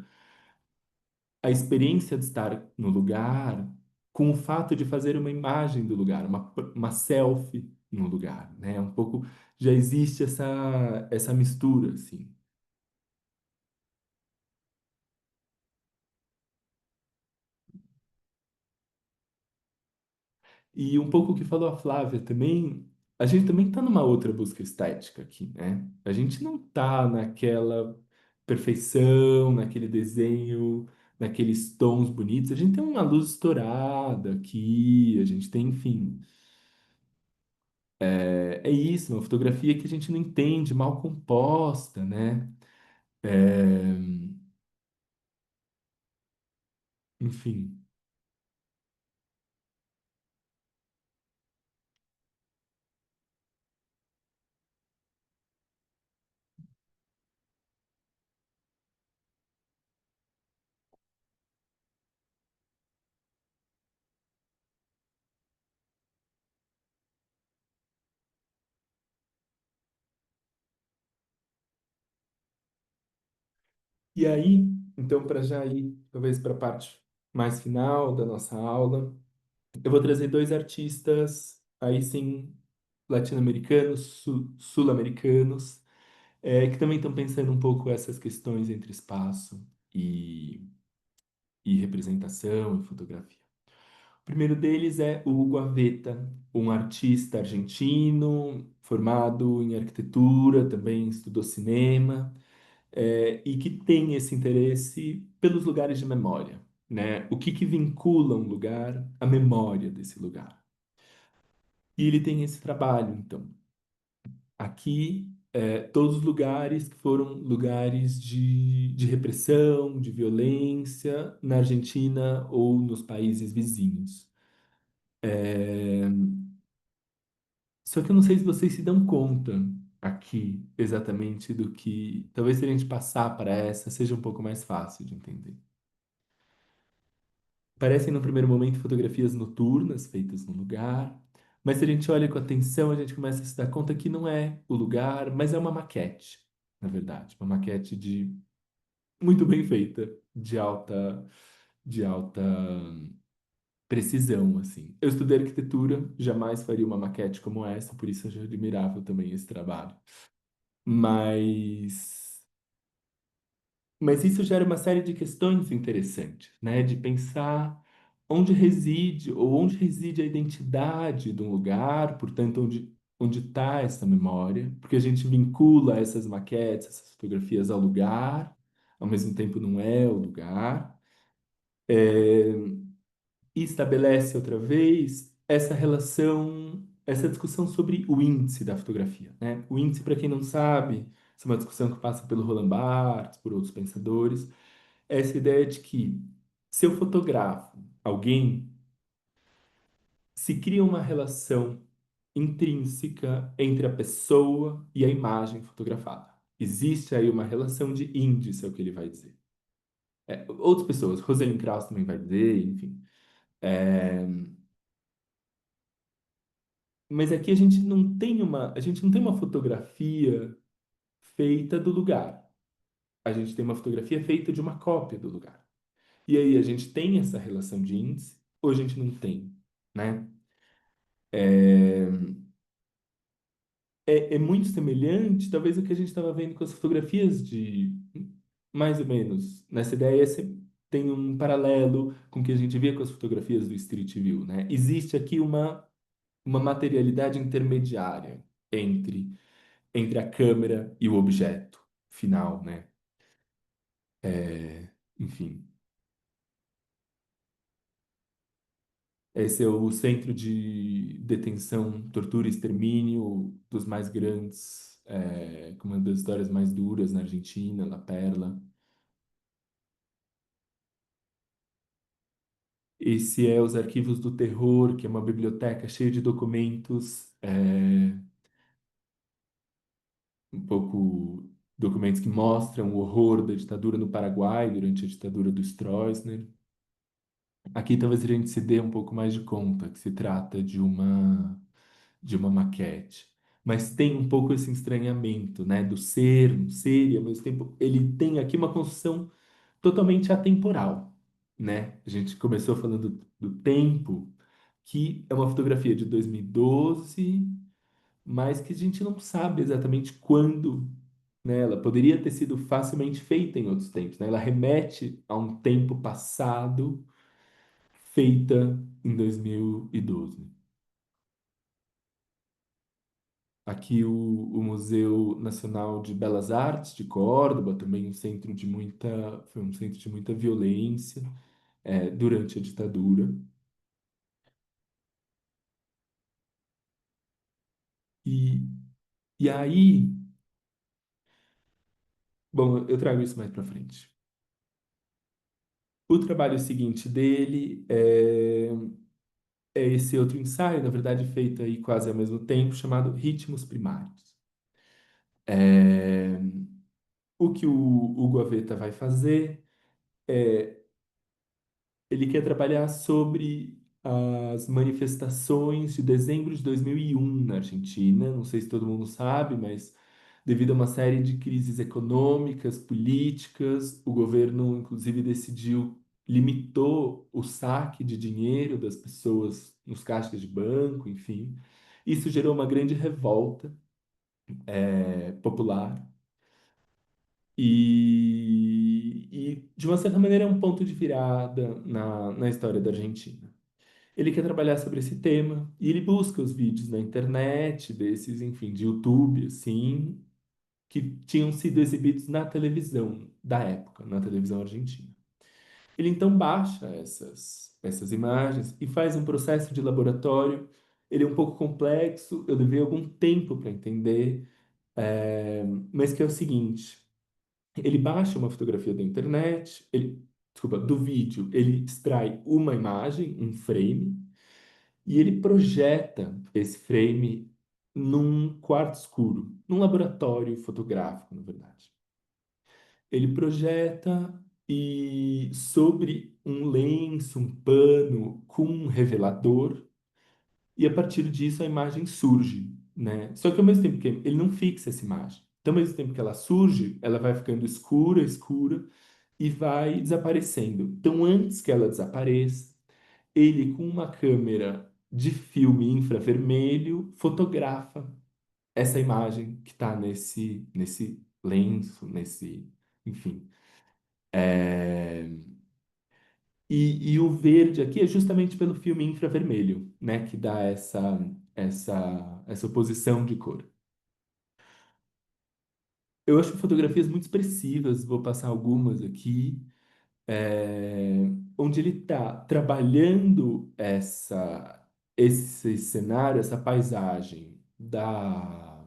a experiência de estar no lugar com o fato de fazer uma imagem do lugar, uma selfie no lugar, né? Um pouco já existe essa mistura, assim. E um pouco o que falou a Flávia também, a gente também está numa outra busca estética aqui, né? A gente não está naquela perfeição, naquele desenho, naqueles tons bonitos. A gente tem uma luz estourada aqui, a gente tem, enfim. É isso, uma fotografia que a gente não entende, mal composta, né? É, enfim. E aí, então, para já ir, talvez para a parte mais final da nossa aula, eu vou trazer dois artistas, aí sim, latino-americanos, sul-americanos, que também estão pensando um pouco essas questões entre espaço e, e representação e fotografia. O primeiro deles é o Hugo Aveta, um artista argentino, formado em arquitetura, também estudou cinema, e que tem esse interesse pelos lugares de memória, né? O que que vincula um lugar à memória desse lugar. E ele tem esse trabalho, então. Aqui, todos os lugares que foram lugares de repressão, de violência, na Argentina ou nos países vizinhos. É, Só que eu não sei se vocês se dão conta aqui exatamente do que. Talvez se a gente passar para essa seja um pouco mais fácil de entender. Parecem, no primeiro momento, fotografias noturnas feitas no lugar, mas se a gente olha com atenção, a gente começa a se dar conta que não é o lugar, mas é uma maquete, na verdade. Uma maquete muito bem feita, de alta precisão, assim. Eu estudei arquitetura, jamais faria uma maquete como essa, por isso eu já admirava também esse trabalho. Mas, mas isso gera uma série de questões interessantes, né? De pensar onde reside a identidade de um lugar, portanto, onde está essa memória, porque a gente vincula essas maquetes, essas fotografias ao lugar, ao mesmo tempo não é o lugar. E estabelece outra vez essa relação, essa discussão sobre o índice da fotografia, né? O índice, para quem não sabe, essa é uma discussão que passa pelo Roland Barthes, por outros pensadores, é essa ideia de que se eu fotografo alguém, se cria uma relação intrínseca entre a pessoa e a imagem fotografada. Existe aí uma relação de índice, é o que ele vai dizer. Outras pessoas, Rosalind Krauss também vai dizer, enfim. É, mas aqui a gente não tem uma fotografia feita do lugar. A gente tem uma fotografia feita de uma cópia do lugar. E aí a gente tem essa relação de índice, ou a gente não tem, né? É, é muito semelhante, talvez, o que a gente estava vendo com as fotografias de, mais ou menos, nessa ideia, tem um paralelo com o que a gente via com as fotografias do Street View, né? Existe aqui uma materialidade intermediária entre a câmera e o objeto final, né? Enfim, esse é o centro de detenção, tortura e extermínio dos mais grandes, com uma das histórias mais duras na Argentina, La Perla. Esse é os Arquivos do Terror, que é uma biblioteca cheia de documentos, um pouco documentos que mostram o horror da ditadura no Paraguai durante a ditadura do Stroessner. Aqui talvez a gente se dê um pouco mais de conta que se trata de uma maquete. Mas tem um pouco esse estranhamento, né, do ser, não ser, e ao mesmo tempo ele tem aqui uma construção totalmente atemporal, né? A gente começou falando do tempo, que é uma fotografia de 2012, mas que a gente não sabe exatamente quando, né? Ela poderia ter sido facilmente feita em outros tempos, né? Ela remete a um tempo passado, feita em 2012. Aqui o Museu Nacional de Belas Artes de Córdoba, também foi um centro de muita violência, durante a ditadura. E, e aí, bom, eu trago isso mais para frente. O trabalho seguinte dele é esse outro ensaio, na verdade feito aí quase ao mesmo tempo, chamado Ritmos Primários. É, o que o Hugo Aveta vai fazer é ele quer trabalhar sobre as manifestações de dezembro de 2001 na Argentina. Não sei se todo mundo sabe, mas devido a uma série de crises econômicas, políticas, o governo, inclusive, limitou o saque de dinheiro das pessoas nos caixas de banco, enfim. Isso gerou uma grande revolta, popular. De uma certa maneira, é um ponto de virada na história da Argentina. Ele quer trabalhar sobre esse tema e ele busca os vídeos na internet, desses, enfim, de YouTube, assim, que tinham sido exibidos na televisão da época, na televisão argentina. Ele então baixa essas imagens e faz um processo de laboratório. Ele é um pouco complexo, eu levei algum tempo para entender, mas que é o seguinte: ele baixa uma fotografia da internet, desculpa, do vídeo, ele extrai uma imagem, um frame, e ele projeta esse frame num quarto escuro, num laboratório fotográfico, na verdade. Ele projeta e sobre um lenço, um pano com um revelador, e a partir disso a imagem surge, né? Só que ao mesmo tempo que ele não fixa essa imagem. Então, ao mesmo tempo que ela surge, ela vai ficando escura, escura e vai desaparecendo. Então, antes que ela desapareça, ele com uma câmera de filme infravermelho fotografa essa imagem que está nesse lenço, enfim. É, e o verde aqui é justamente pelo filme infravermelho, né, que dá essa oposição de cor. Eu acho fotografias muito expressivas, vou passar algumas aqui, onde ele está trabalhando esse cenário, essa paisagem da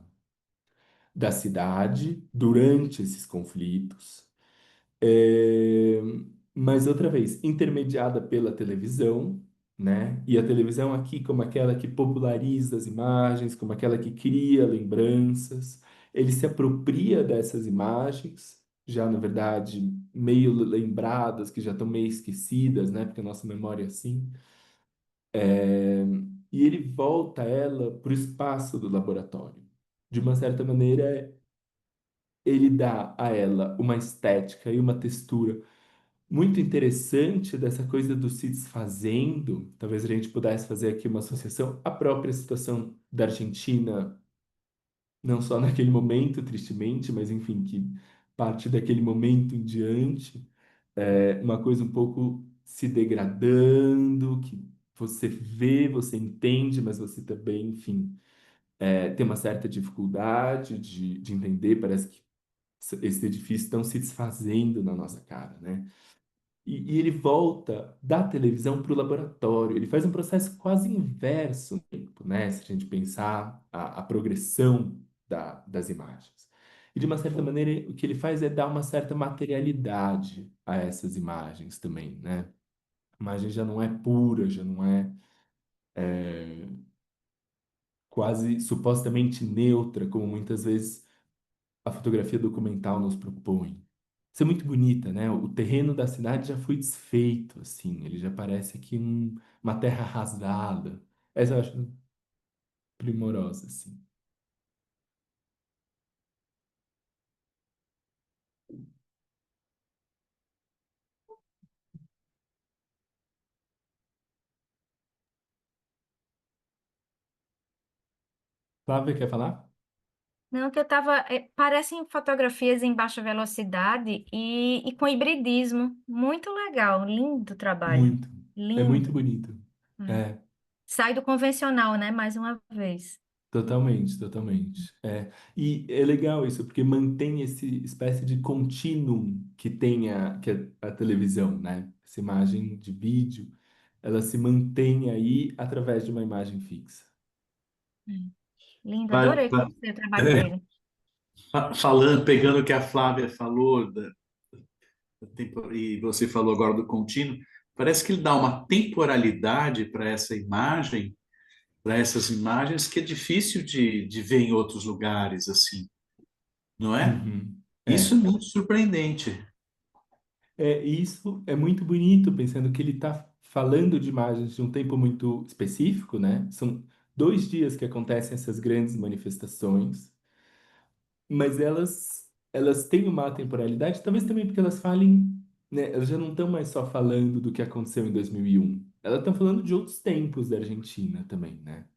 cidade durante esses conflitos. É, mas outra vez, intermediada pela televisão, né? E a televisão aqui como aquela que populariza as imagens, como aquela que cria lembranças. Ele se apropria dessas imagens já, na verdade, meio lembradas, que já estão meio esquecidas, né? Porque a nossa memória é assim. É, e ele volta ela para o espaço do laboratório. De uma certa maneira, ele dá a ela uma estética e uma textura muito interessante dessa coisa do se desfazendo. Talvez a gente pudesse fazer aqui uma associação à própria situação da Argentina, não só naquele momento, tristemente, mas enfim, que parte daquele momento em diante, uma coisa um pouco se degradando, que você vê, você entende, mas você também, enfim, tem uma certa dificuldade de entender. Parece que esses edifícios estão se desfazendo na nossa cara, né? E ele volta da televisão para o laboratório. Ele faz um processo quase inverso no tempo, né? Se a gente pensar a progressão das imagens. E de uma certa maneira, o que ele faz é dar uma certa materialidade a essas imagens também, né? A imagem já não é pura, já não é quase supostamente neutra, como muitas vezes a fotografia documental nos propõe. Isso é muito bonita, né? O terreno da cidade já foi desfeito, assim, ele já parece aqui uma terra arrasada. Essa eu acho primorosa, assim. Flávia, quer falar? Não, que eu tava. Parecem fotografias em baixa velocidade e com hibridismo. Muito legal, lindo trabalho. Muito. É muito Lindo. bonito. É. É, Sai do convencional, né? Mais uma vez. totalmente, totalmente. É. E é legal isso, porque mantém esse espécie de contínuo que tem que é a televisão, né? Essa imagem de vídeo, ela se mantém aí através de uma imagem fixa. Hum. Lindo, Pa- adorei pa- conhecer o trabalho dele. Falando, pegando o que a Flávia falou, e você falou agora do contínuo, parece que ele dá uma temporalidade para essa imagem, para essas imagens, que é difícil de ver em outros lugares, assim, não é? Uhum. Isso é É. muito surpreendente. Isso é muito bonito, pensando que ele está falando de imagens de um tempo muito específico, né? São 2 dias que acontecem essas grandes manifestações, mas elas têm uma temporalidade, talvez também porque elas falem, né? Elas já não estão mais só falando do que aconteceu em 2001. Elas estão falando de outros tempos da Argentina também, né?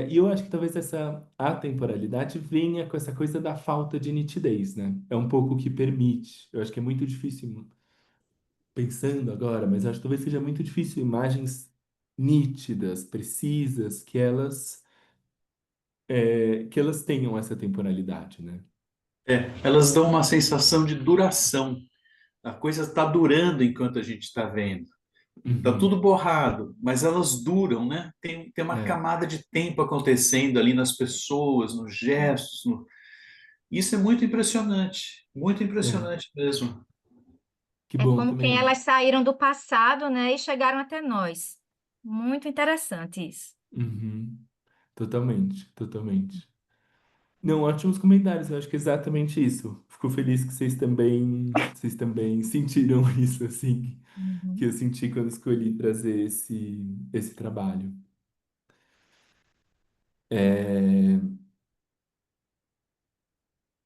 E eu acho que talvez essa atemporalidade venha com essa coisa da falta de nitidez, né? É um pouco o que permite. Eu acho que é muito difícil pensando agora, mas acho que talvez seja muito difícil imagens nítidas, precisas, que elas tenham essa temporalidade, né? É, elas dão uma sensação de duração. A coisa está durando enquanto a gente está vendo. Tá tudo Uhum. borrado, mas elas duram, né? Tem uma É, camada de tempo acontecendo ali nas pessoas, nos gestos. Isso é muito é. impressionante mesmo. Que É bom como quem também. elas saíram do passado, né, e chegaram até nós. Muito interessante isso. Uhum. Totalmente, totalmente. Não, ótimos comentários. Eu acho que é exatamente isso. Fico feliz que vocês também sentiram isso, assim, que Uhum. eu senti quando escolhi trazer esse trabalho. É,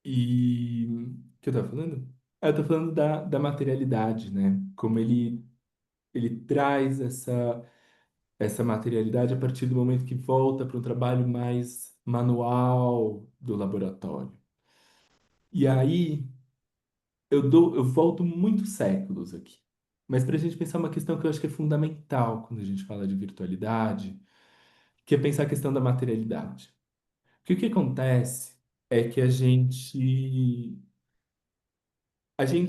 E o que eu tava falando? Eu tô falando da materialidade, né? Como ele traz essa materialidade a partir do momento que volta para um trabalho mais manual do laboratório. E aí eu volto muitos séculos aqui. Mas para a gente pensar uma questão que eu acho que é fundamental quando a gente fala de virtualidade, que é pensar a questão da materialidade. Porque o que acontece é que a gente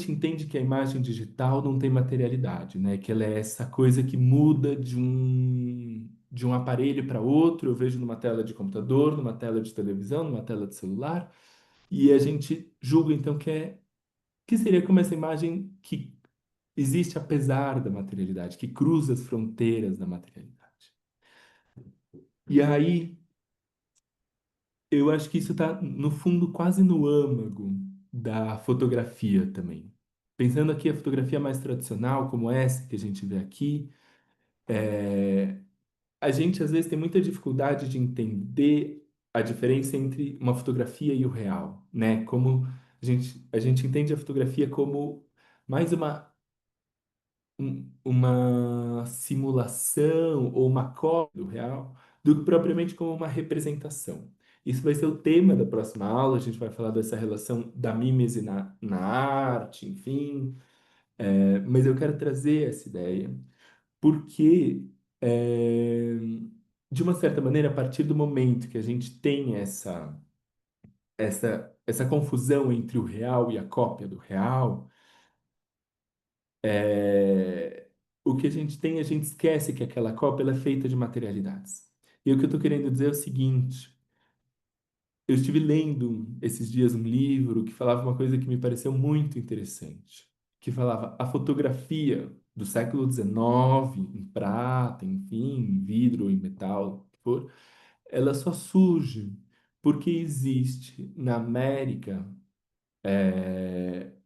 entende que a imagem digital não tem materialidade, né? Que ela é essa coisa que muda de um aparelho para outro. Eu vejo numa tela de computador, numa tela de televisão, numa tela de celular, e a gente julga então que seria como essa imagem que existe apesar da materialidade, que cruza as fronteiras da materialidade. E aí eu acho que isso está, no fundo, quase no âmago da fotografia também. Pensando aqui a fotografia mais tradicional, como essa que a gente vê aqui, é, a gente às vezes tem muita dificuldade de entender a diferença entre uma fotografia e o real, né? Como a gente entende a fotografia como mais uma simulação ou uma cópia do real, do que propriamente como uma representação. Isso vai ser o tema da próxima aula, a gente vai falar dessa relação da mímese na arte, enfim, mas eu quero trazer essa ideia porque, de uma certa maneira, a partir do momento que a gente tem essa confusão entre o real e a cópia do real, é, o que a gente tem, a gente esquece que aquela cópia ela é feita de materialidades. E o que eu estou querendo dizer é o seguinte: eu estive lendo esses dias um livro que falava uma coisa que me pareceu muito interessante, que falava a fotografia do século XIX, em prata, enfim, em vidro, em metal, o que for, ela só surge porque existe na América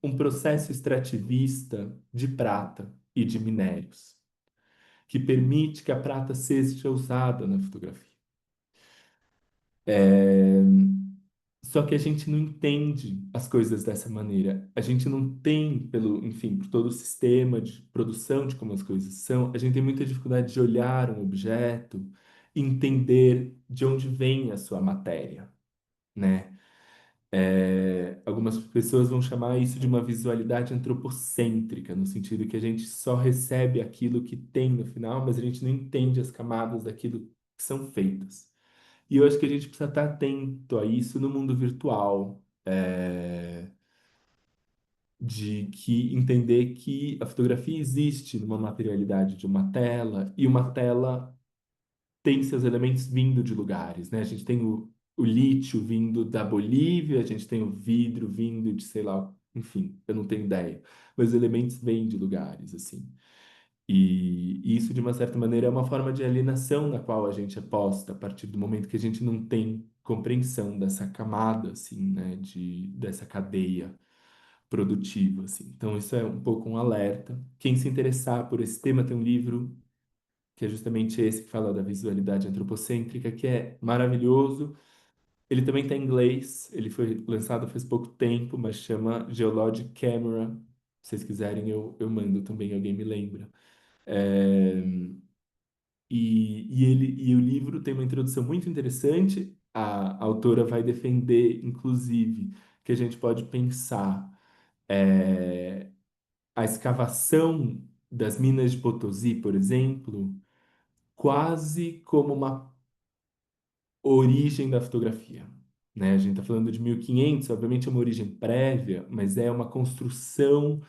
um processo extrativista de prata e de minérios, que permite que a prata seja usada na fotografia. É, Só que a gente não entende as coisas dessa maneira. A gente não tem, enfim, por todo o sistema de produção de como as coisas são, a gente tem muita dificuldade de olhar um objeto e entender de onde vem a sua matéria, né? Algumas pessoas vão chamar isso de uma visualidade antropocêntrica, no sentido que a gente só recebe aquilo que tem no final, mas a gente não entende as camadas daquilo que são feitas. E eu acho que a gente precisa estar atento a isso no mundo virtual, de que entender que a fotografia existe numa materialidade de uma tela, e uma tela tem seus elementos vindo de lugares, né? A gente tem o lítio vindo da Bolívia, a gente tem o vidro vindo de, sei lá, enfim, eu não tenho ideia, mas os elementos vêm de lugares, assim. E isso, de uma certa maneira, é uma forma de alienação na qual a gente é posta a partir do momento que a gente não tem compreensão dessa camada, assim, né, dessa cadeia produtiva, assim. Então, isso é um pouco um alerta. Quem se interessar por esse tema tem um livro que é justamente esse que fala da visualidade antropocêntrica, que é maravilhoso. Ele também está em inglês, ele foi lançado faz pouco tempo, mas chama Geologic Camera. Se vocês quiserem, eu mando também, alguém me lembra. É, e o livro tem uma introdução muito interessante. A autora vai defender, inclusive, que a gente pode pensar é, a escavação das minas de Potosí, por exemplo, quase como uma origem da fotografia. Né? A gente está falando de 1500, obviamente é uma origem prévia, mas é uma construção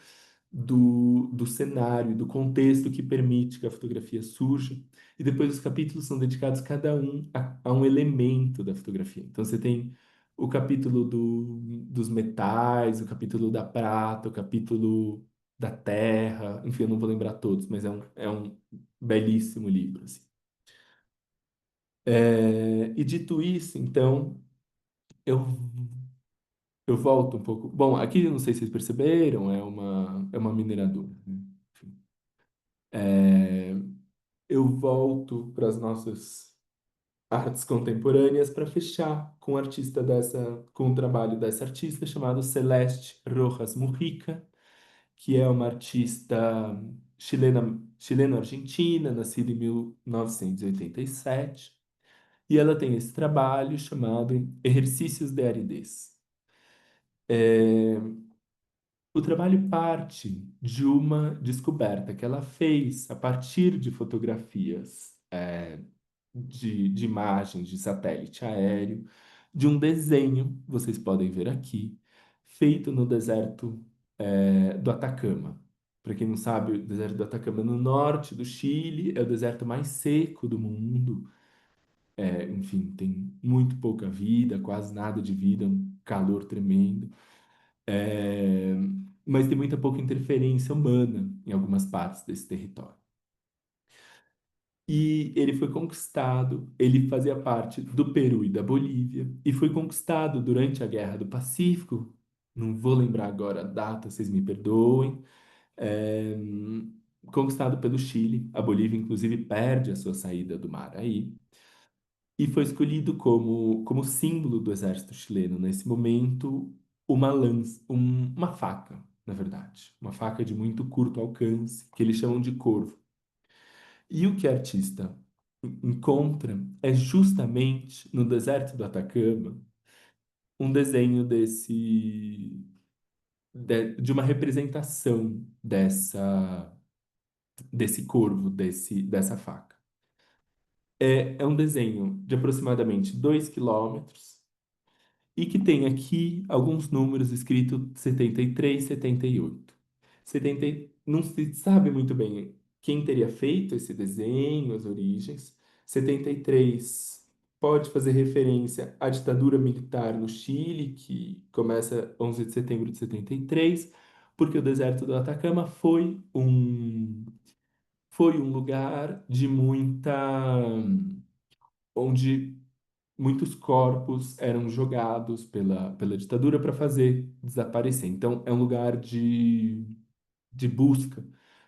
do cenário, do contexto que permite que a fotografia surja. E depois os capítulos são dedicados cada um a um elemento da fotografia. Então você tem o capítulo dos metais, o capítulo da prata, o capítulo da terra, enfim, eu não vou lembrar todos, mas é um belíssimo livro, assim. E dito isso, então, eu, eu volto um pouco. Bom, aqui, eu não sei se vocês perceberam, é uma mineradora, né? Enfim. É, eu volto para as nossas artes contemporâneas para fechar com o trabalho dessa artista chamada Celeste Rojas Mujica, que é uma artista chileno-argentina, nascida em 1987, e ela tem esse trabalho chamado Exercícios de Aridez. O trabalho parte de uma descoberta que ela fez a partir de fotografias de imagens de satélite aéreo, de um desenho, vocês podem ver aqui, feito no deserto do Atacama. Para quem não sabe, o deserto do Atacama é no norte do Chile, é o deserto mais seco do mundo. Enfim, tem muito pouca vida, quase nada de vida, um calor tremendo. É, mas tem muita, pouca interferência humana em algumas partes desse território. E ele foi conquistado, ele fazia parte do Peru e da Bolívia, e foi conquistado durante a Guerra do Pacífico. Não vou lembrar agora a data, vocês me perdoem. É, conquistado pelo Chile. A Bolívia, inclusive, perde a sua saída do mar aí. E foi escolhido como símbolo do exército chileno, nesse momento, uma lança, uma faca, na verdade. Uma faca de muito curto alcance, que eles chamam de corvo. E o que a artista encontra é justamente no deserto do Atacama um desenho de uma representação desse corvo, dessa faca. É um desenho de aproximadamente 2 quilômetros e que tem aqui alguns números escritos 73, 78. 70, não se sabe muito bem quem teria feito esse desenho, as origens. 73 pode fazer referência à ditadura militar no Chile, que começa 11 de setembro de 73, porque o deserto do Atacama foi um lugar de onde muitos corpos eram jogados pela ditadura para fazer desaparecer. Então, é um lugar de busca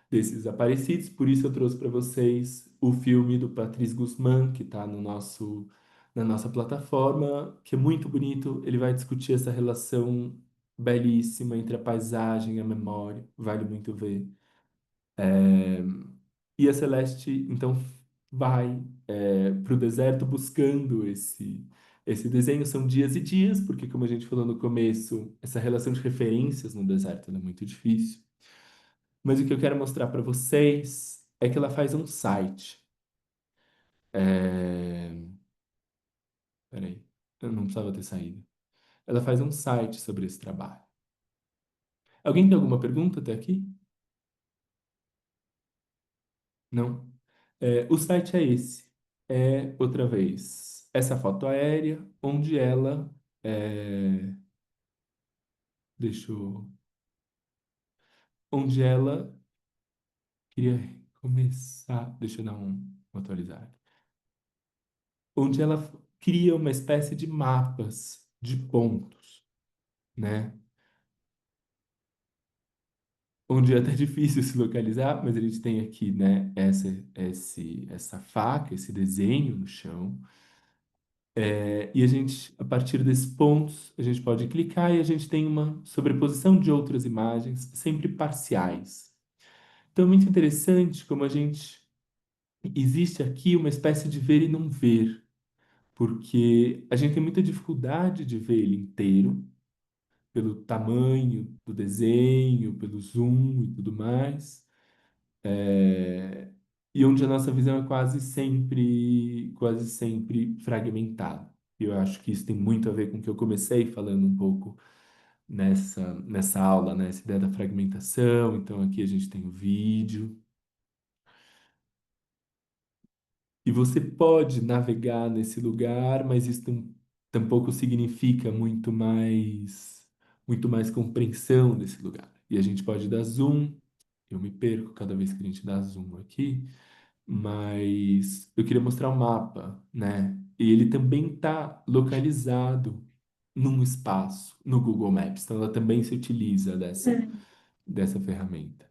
desses desaparecidos. Por isso, eu trouxe para vocês o filme do Patrice Guzmán, que está na nossa plataforma, que é muito bonito. Ele vai discutir essa relação belíssima entre a paisagem e a memória. Vale muito ver. E a Celeste, então, vai para o deserto buscando esse desenho. São dias e dias, porque, como a gente falou no começo, essa relação de referências no deserto ela é muito difícil. Mas o que eu quero mostrar para vocês é que ela faz um site. É... Peraí, eu não precisava ter saído. Ela faz um site sobre esse trabalho. Alguém tem alguma pergunta até aqui? Não? O site é esse. É, outra vez, essa foto aérea, onde ela. é, deixa eu. Onde ela queria começar. Deixa eu dar uma atualizada. Onde ela cria uma espécie de mapas de pontos, né? Onde é até difícil se localizar, mas a gente tem aqui, né, essa faca, esse desenho no chão. E a gente, a partir desses pontos, a gente pode clicar e a gente tem uma sobreposição de outras imagens, sempre parciais. Então, é muito interessante como a gente. Existe aqui uma espécie de ver e não ver, porque a gente tem muita dificuldade de ver ele inteiro, pelo tamanho do desenho, pelo zoom e tudo mais. É, e onde a nossa visão é quase sempre fragmentada. Eu acho que isso tem muito a ver com o que eu comecei falando um pouco nessa aula, né? Essa ideia da fragmentação. Então, aqui a gente tem o vídeo. E você pode navegar nesse lugar, mas isso tampouco significa muito mais compreensão desse lugar. E a gente pode dar zoom. Eu me perco cada vez que a gente dá zoom aqui. Mas eu queria mostrar o mapa, né? E ele também está localizado num espaço no Google Maps, então ela também se utiliza dessa ferramenta.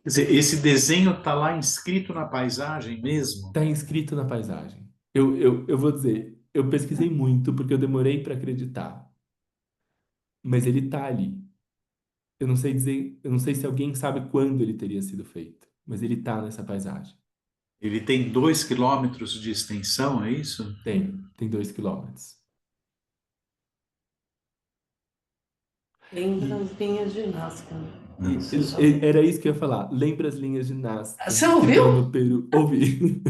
Quer dizer, esse desenho está lá inscrito na paisagem mesmo? Está inscrito na paisagem. Eu vou dizer, eu pesquisei muito porque eu demorei para acreditar, mas ele está ali. Eu não sei dizer, eu não sei se alguém sabe quando ele teria sido feito, mas ele está nessa paisagem. Ele tem 2 quilômetros de extensão, é isso? Tem 2 quilômetros. Lembra as linhas de Nazca. Nossa. Era isso que eu ia falar. Lembra as linhas de Nazca Você que estão ouviu? no Peru? Ouvi.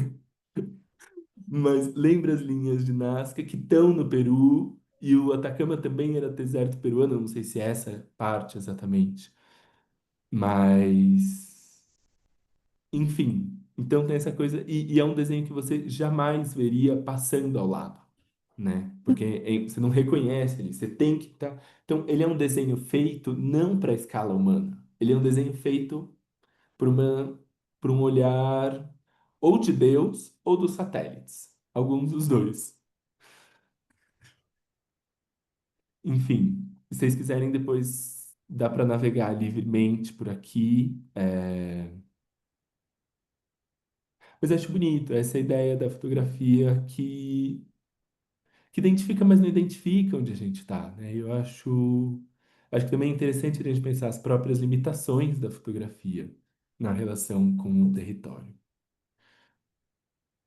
Mas lembra as linhas de Nazca que estão no Peru e o Atacama também era deserto peruano. Não sei se é essa parte exatamente. Mas, enfim. Então tem essa coisa. E é um desenho que você jamais veria passando ao lado, né? Porque você não reconhece ele. Você tem que estar. Então, ele é um desenho feito não para a escala humana. Ele é um desenho feito por uma, por um olhar ou de Deus ou dos satélites, alguns dos dois. Enfim, se vocês quiserem depois dá para navegar livremente por aqui. Mas eu acho bonito essa ideia da fotografia que identifica, mas não identifica onde a gente está, né? Eu acho que também é interessante a gente pensar as próprias limitações da fotografia na relação com o território.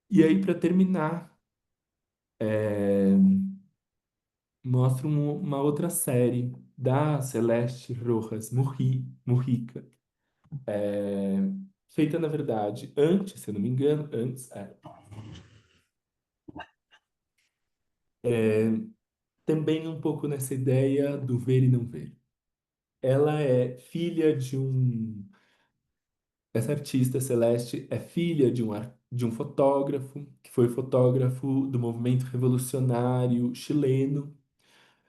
E aí, para terminar, é, mostro uma outra série da Celeste Rojas Mujica, é, feita, na verdade, antes, se eu não me engano, antes, também um pouco nessa ideia do ver e não ver. Ela é filha de um. Essa artista Celeste é filha de um fotógrafo, que foi fotógrafo do movimento revolucionário chileno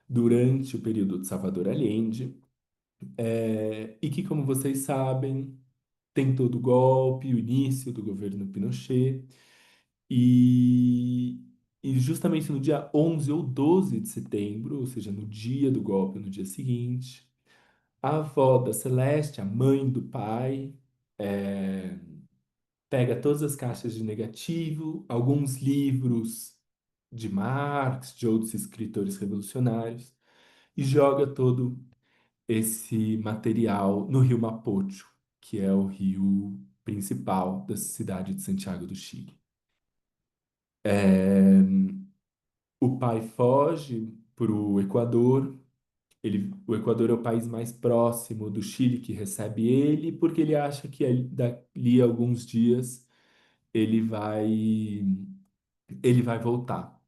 durante o período de Salvador Allende, e que, como vocês sabem, tem todo o golpe, o início do governo Pinochet, e, e justamente no dia 11 ou 12 de setembro, ou seja, no dia do golpe, no dia seguinte, a avó da Celeste, a mãe do pai, é, pega todas as caixas de negativo, alguns livros de Marx, de outros escritores revolucionários, e joga todo esse material no rio Mapocho, que é o rio principal da cidade de Santiago do Chile. É, o pai foge para o Equador. O Equador é o país mais próximo do Chile que recebe ele, porque ele acha que dali a alguns dias ele vai, ele vai voltar.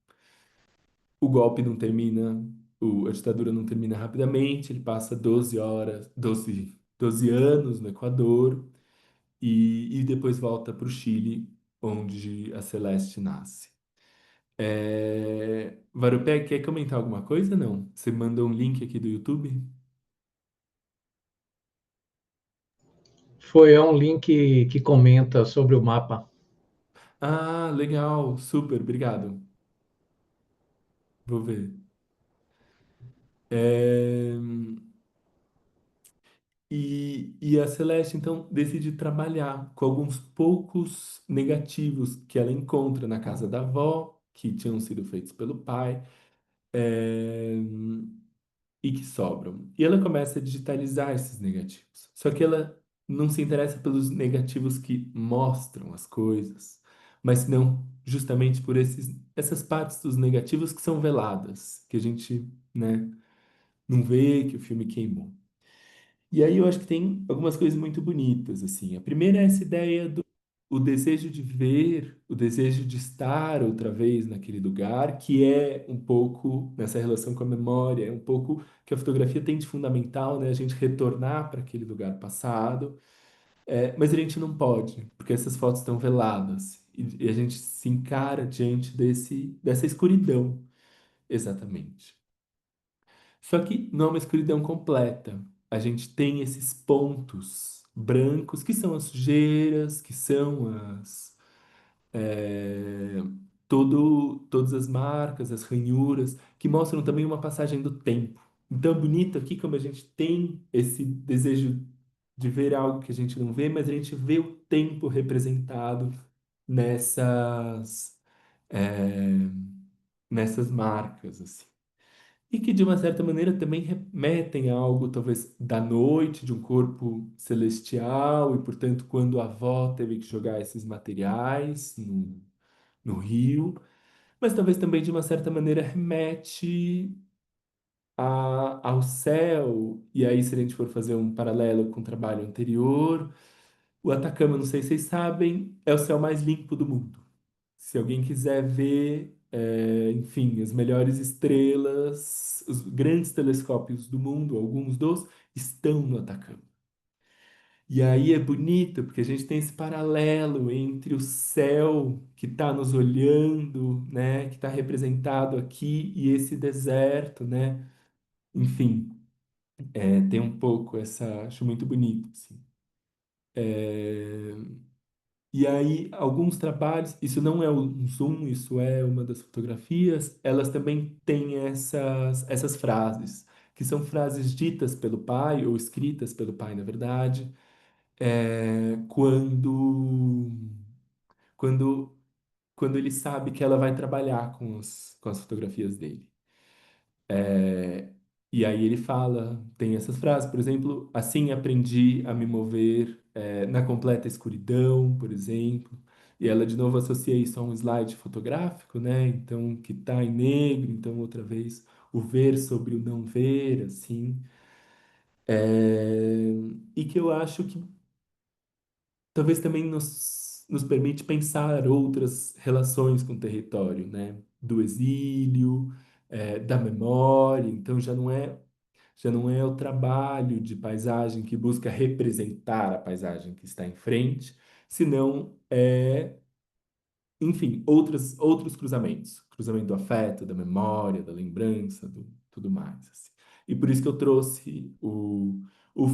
O golpe não termina, a ditadura não termina rapidamente, ele passa 12 horas, 12 anos no Equador e depois volta para o Chile, onde a Celeste nasce. Varupé, quer comentar alguma coisa? Não? Você mandou um link aqui do YouTube? Foi um link que comenta sobre o mapa. Ah, legal, super, obrigado. Vou ver. É, e a Celeste, então, decide trabalhar com alguns poucos negativos que ela encontra na casa da avó, que tinham sido feitos pelo pai, é, e que sobram. E ela começa a digitalizar esses negativos. Só que ela não se interessa pelos negativos que mostram as coisas, mas não justamente por essas partes dos negativos que são veladas, que a gente, né, não vê, que o filme queimou. E aí eu acho que tem algumas coisas muito bonitas, assim. A primeira é essa ideia do o desejo de ver, o desejo de estar outra vez naquele lugar, que é um pouco nessa relação com a memória, é um pouco que a fotografia tem de fundamental, né? A gente retornar para aquele lugar passado, mas a gente não pode, porque essas fotos estão veladas e a gente se encara diante dessa escuridão, exatamente. Só que não é uma escuridão completa. A gente tem esses pontos brancos que são as sujeiras, que são é, todas as marcas, as ranhuras, que mostram também uma passagem do tempo. Então, é bonito aqui como a gente tem esse desejo de ver algo que a gente não vê, mas a gente vê o tempo representado nessas, é, nessas marcas, assim. E que, de uma certa maneira, também remetem a algo, talvez, da noite, de um corpo celestial, e, portanto, quando a avó teve que jogar esses materiais no rio, mas talvez também, de uma certa maneira, remete ao céu, e aí, se a gente for fazer um paralelo com o trabalho anterior, o Atacama, não sei se vocês sabem, é o céu mais limpo do mundo. Se alguém quiser ver, enfim, as melhores estrelas, os grandes telescópios do mundo, alguns dos, estão no Atacama. E aí é bonito, porque a gente tem esse paralelo entre o céu que está nos olhando, né, que está representado aqui, e esse deserto, né? Enfim, tem um pouco essa, acho muito bonito, assim. E aí, alguns trabalhos, isso não é um zoom, isso é uma das fotografias, elas também têm essas frases, que são frases ditas pelo pai, ou escritas pelo pai, na verdade, quando, quando ele sabe que ela vai trabalhar com as fotografias dele. É, e aí ele fala, tem essas frases, por exemplo, assim aprendi a me mover na completa escuridão, por exemplo. E ela de novo associa isso a um slide fotográfico, né? Então, que tá em negro, então outra vez o ver sobre o não ver, assim. É, e que eu acho que talvez também nos permite pensar outras relações com o território, né? Do exílio, da memória. Então já não é o trabalho de paisagem que busca representar a paisagem que está em frente, senão enfim, outros cruzamentos, cruzamento do afeto, da memória, da lembrança, do tudo mais, assim. E por isso que eu trouxe o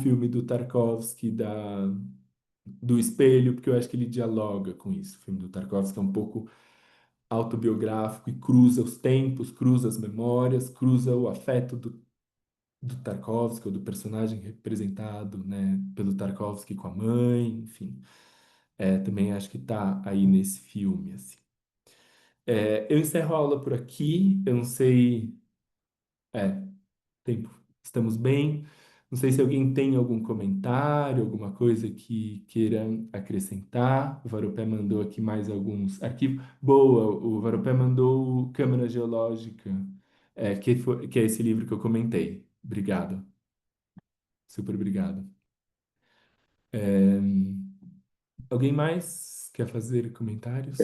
filme do Tarkovsky do espelho, porque eu acho que ele dialoga com isso. O filme do Tarkovsky é um pouco autobiográfico e cruza os tempos, cruza as memórias, cruza o afeto do Tarkovsky, ou do personagem representado, né, pelo Tarkovsky com a mãe, enfim. Também acho que tá aí nesse filme, assim. Eu encerro a aula por aqui, eu não sei, é, tempo, estamos bem. Não sei se alguém tem algum comentário, alguma coisa que queira acrescentar. O Varopé mandou aqui mais alguns arquivos. Boa, o Varopé mandou Câmara Geológica, que é esse livro que eu comentei. Obrigado, super obrigado. É, alguém mais quer fazer É, comentários?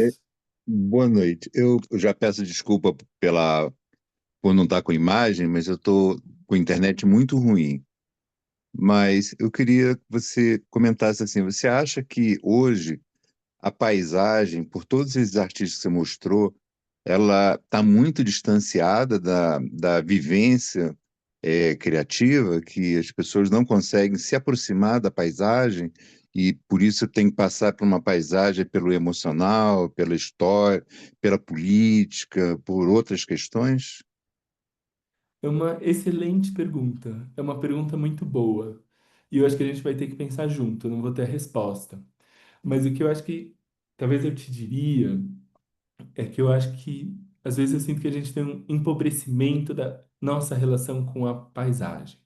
boa noite. Eu já peço desculpa por não estar com imagem, mas eu estou com internet muito ruim. Mas eu queria que você comentasse assim, você acha que hoje a paisagem, por todos esses artistas que você mostrou, ela está muito distanciada da vivência criativa, que as pessoas não conseguem se aproximar da paisagem e por isso tem que passar por uma paisagem pelo emocional, pela história, pela política, por outras questões? É uma excelente pergunta. É uma pergunta muito boa. E eu acho que a gente vai ter que pensar junto, eu não vou ter a resposta. Mas o que eu acho que talvez eu te diria é que eu acho que às vezes eu sinto que a gente tem um empobrecimento da nossa relação com a paisagem.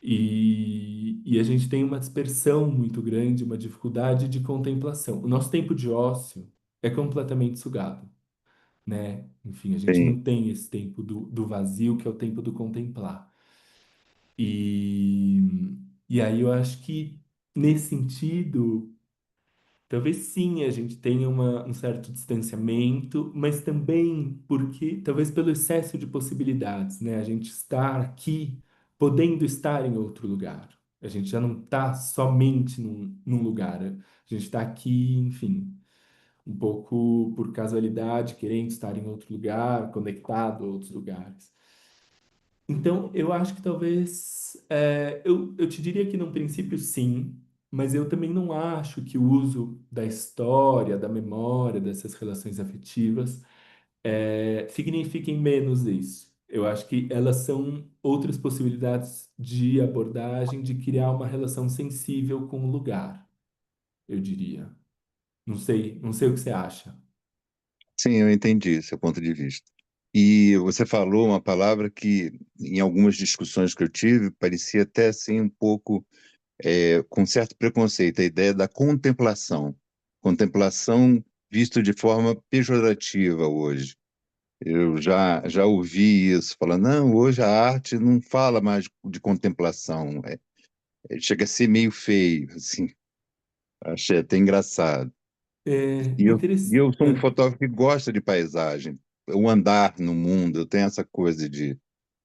E a gente tem uma dispersão muito grande, uma dificuldade de contemplação. O nosso tempo de ócio é completamente sugado, né? Enfim, a gente Sim. não tem esse tempo do vazio, que é o tempo do contemplar. E, e aí eu acho que, nesse sentido, talvez sim a gente tenha um certo distanciamento, mas também porque, talvez pelo excesso de possibilidades, né? A gente está aqui podendo estar em outro lugar. A gente já não está somente num lugar. A gente está aqui, enfim, um pouco por casualidade, querendo estar em outro lugar, conectado a outros lugares. Então, eu acho que talvez. Eu te diria que, num princípio, sim, mas eu também não acho que o uso da história, da memória, dessas relações afetivas, signifiquem menos isso. Eu acho que elas são outras possibilidades de abordagem, de criar uma relação sensível com o lugar, eu diria. Não sei o que você acha. Sim, eu entendi seu ponto de vista. E você falou uma palavra que, em algumas discussões que eu tive, parecia até assim um pouco com certo preconceito, a ideia da contemplação. Contemplação visto de forma pejorativa hoje. Eu já ouvi isso, falando, não, hoje a arte não fala mais de contemplação, chega a ser meio feio, assim, achei até engraçado. É E eu sou um interessante. fotógrafo que gosta de paisagem, o andar no mundo, eu tenho essa coisa de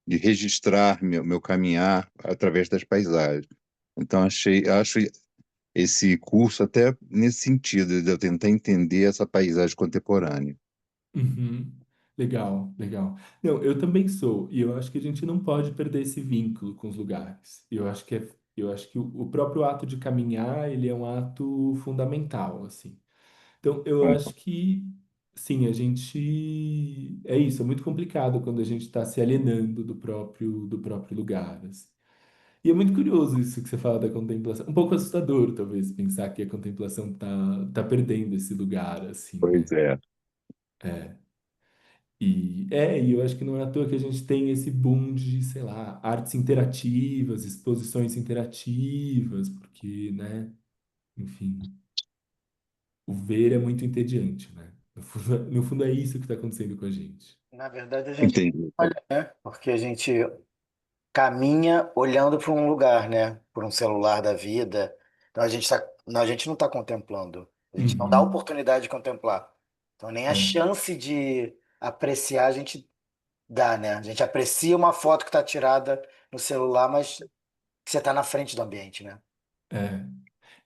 registrar meu caminhar através das paisagens. Então, acho esse curso até nesse sentido, de eu tentar entender essa paisagem contemporânea. Uhum. Legal, legal. Não, eu também sou, e eu acho que a gente não pode perder esse vínculo com os lugares. Eu acho que o próprio ato de caminhar, ele é um ato fundamental, assim. Então, eu acho que, sim, a gente. É isso, é muito complicado quando a gente está se alienando do próprio lugar, assim. E é muito curioso isso que você fala da contemplação. Um pouco assustador, talvez, pensar que a contemplação tá perdendo esse lugar, assim, Pois né? é. É. E eu acho que não é à toa que a gente tem esse boom de, sei lá, artes interativas, exposições interativas, porque, né, enfim, o ver é muito entediante, né? No fundo é isso que está acontecendo com a gente. Na verdade, a gente Entendi. olha, né? Porque a gente caminha olhando para um lugar, né? Por um celular da vida. Então a gente não está contemplando. A gente não dá a Uhum, oportunidade de contemplar. Então nem a é, chance de apreciar a gente dá, né? A gente aprecia uma foto que está tirada no celular, mas que você está na frente do ambiente, né? é,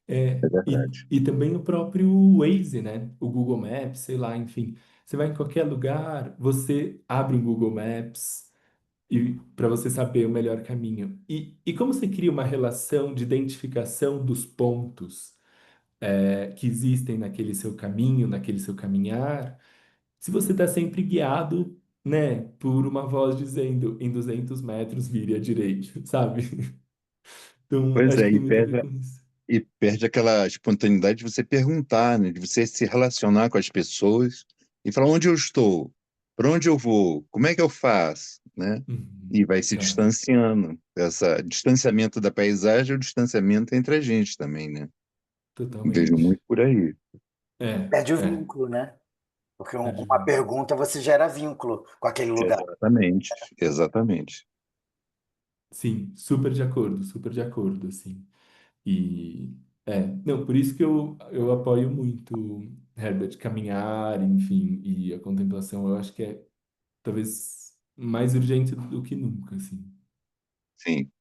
é. É E, verdade. e também o próprio Waze, né? O Google Maps, sei lá, enfim. Você vai em qualquer lugar, você abre um Google Maps e para você saber o melhor caminho. E como você cria uma relação de identificação dos pontos que existem naquele seu caminho, naquele seu caminhar, se você está sempre guiado, né, por uma voz dizendo em 200 metros vire à direita, sabe? Então, Pois acho é, que tem muito a ver com isso. e perde aquela espontaneidade de você perguntar, né? De você se relacionar com as pessoas e falar onde eu estou, para onde eu vou, como é que eu faço, né? E Uhum. vai se É, distanciando. Esse distanciamento da paisagem é o distanciamento entre a gente também, né? Vejo totalmente. muito por aí. É, Perde o é. vínculo, né? Porque Perde o uma vínculo. pergunta você gera vínculo com aquele lugar. Exatamente, exatamente. Sim, super de acordo, assim. E não, por isso que eu apoio muito, Herbert, caminhar, enfim, e a contemplação, eu acho que é talvez mais urgente do que nunca, assim. Sim.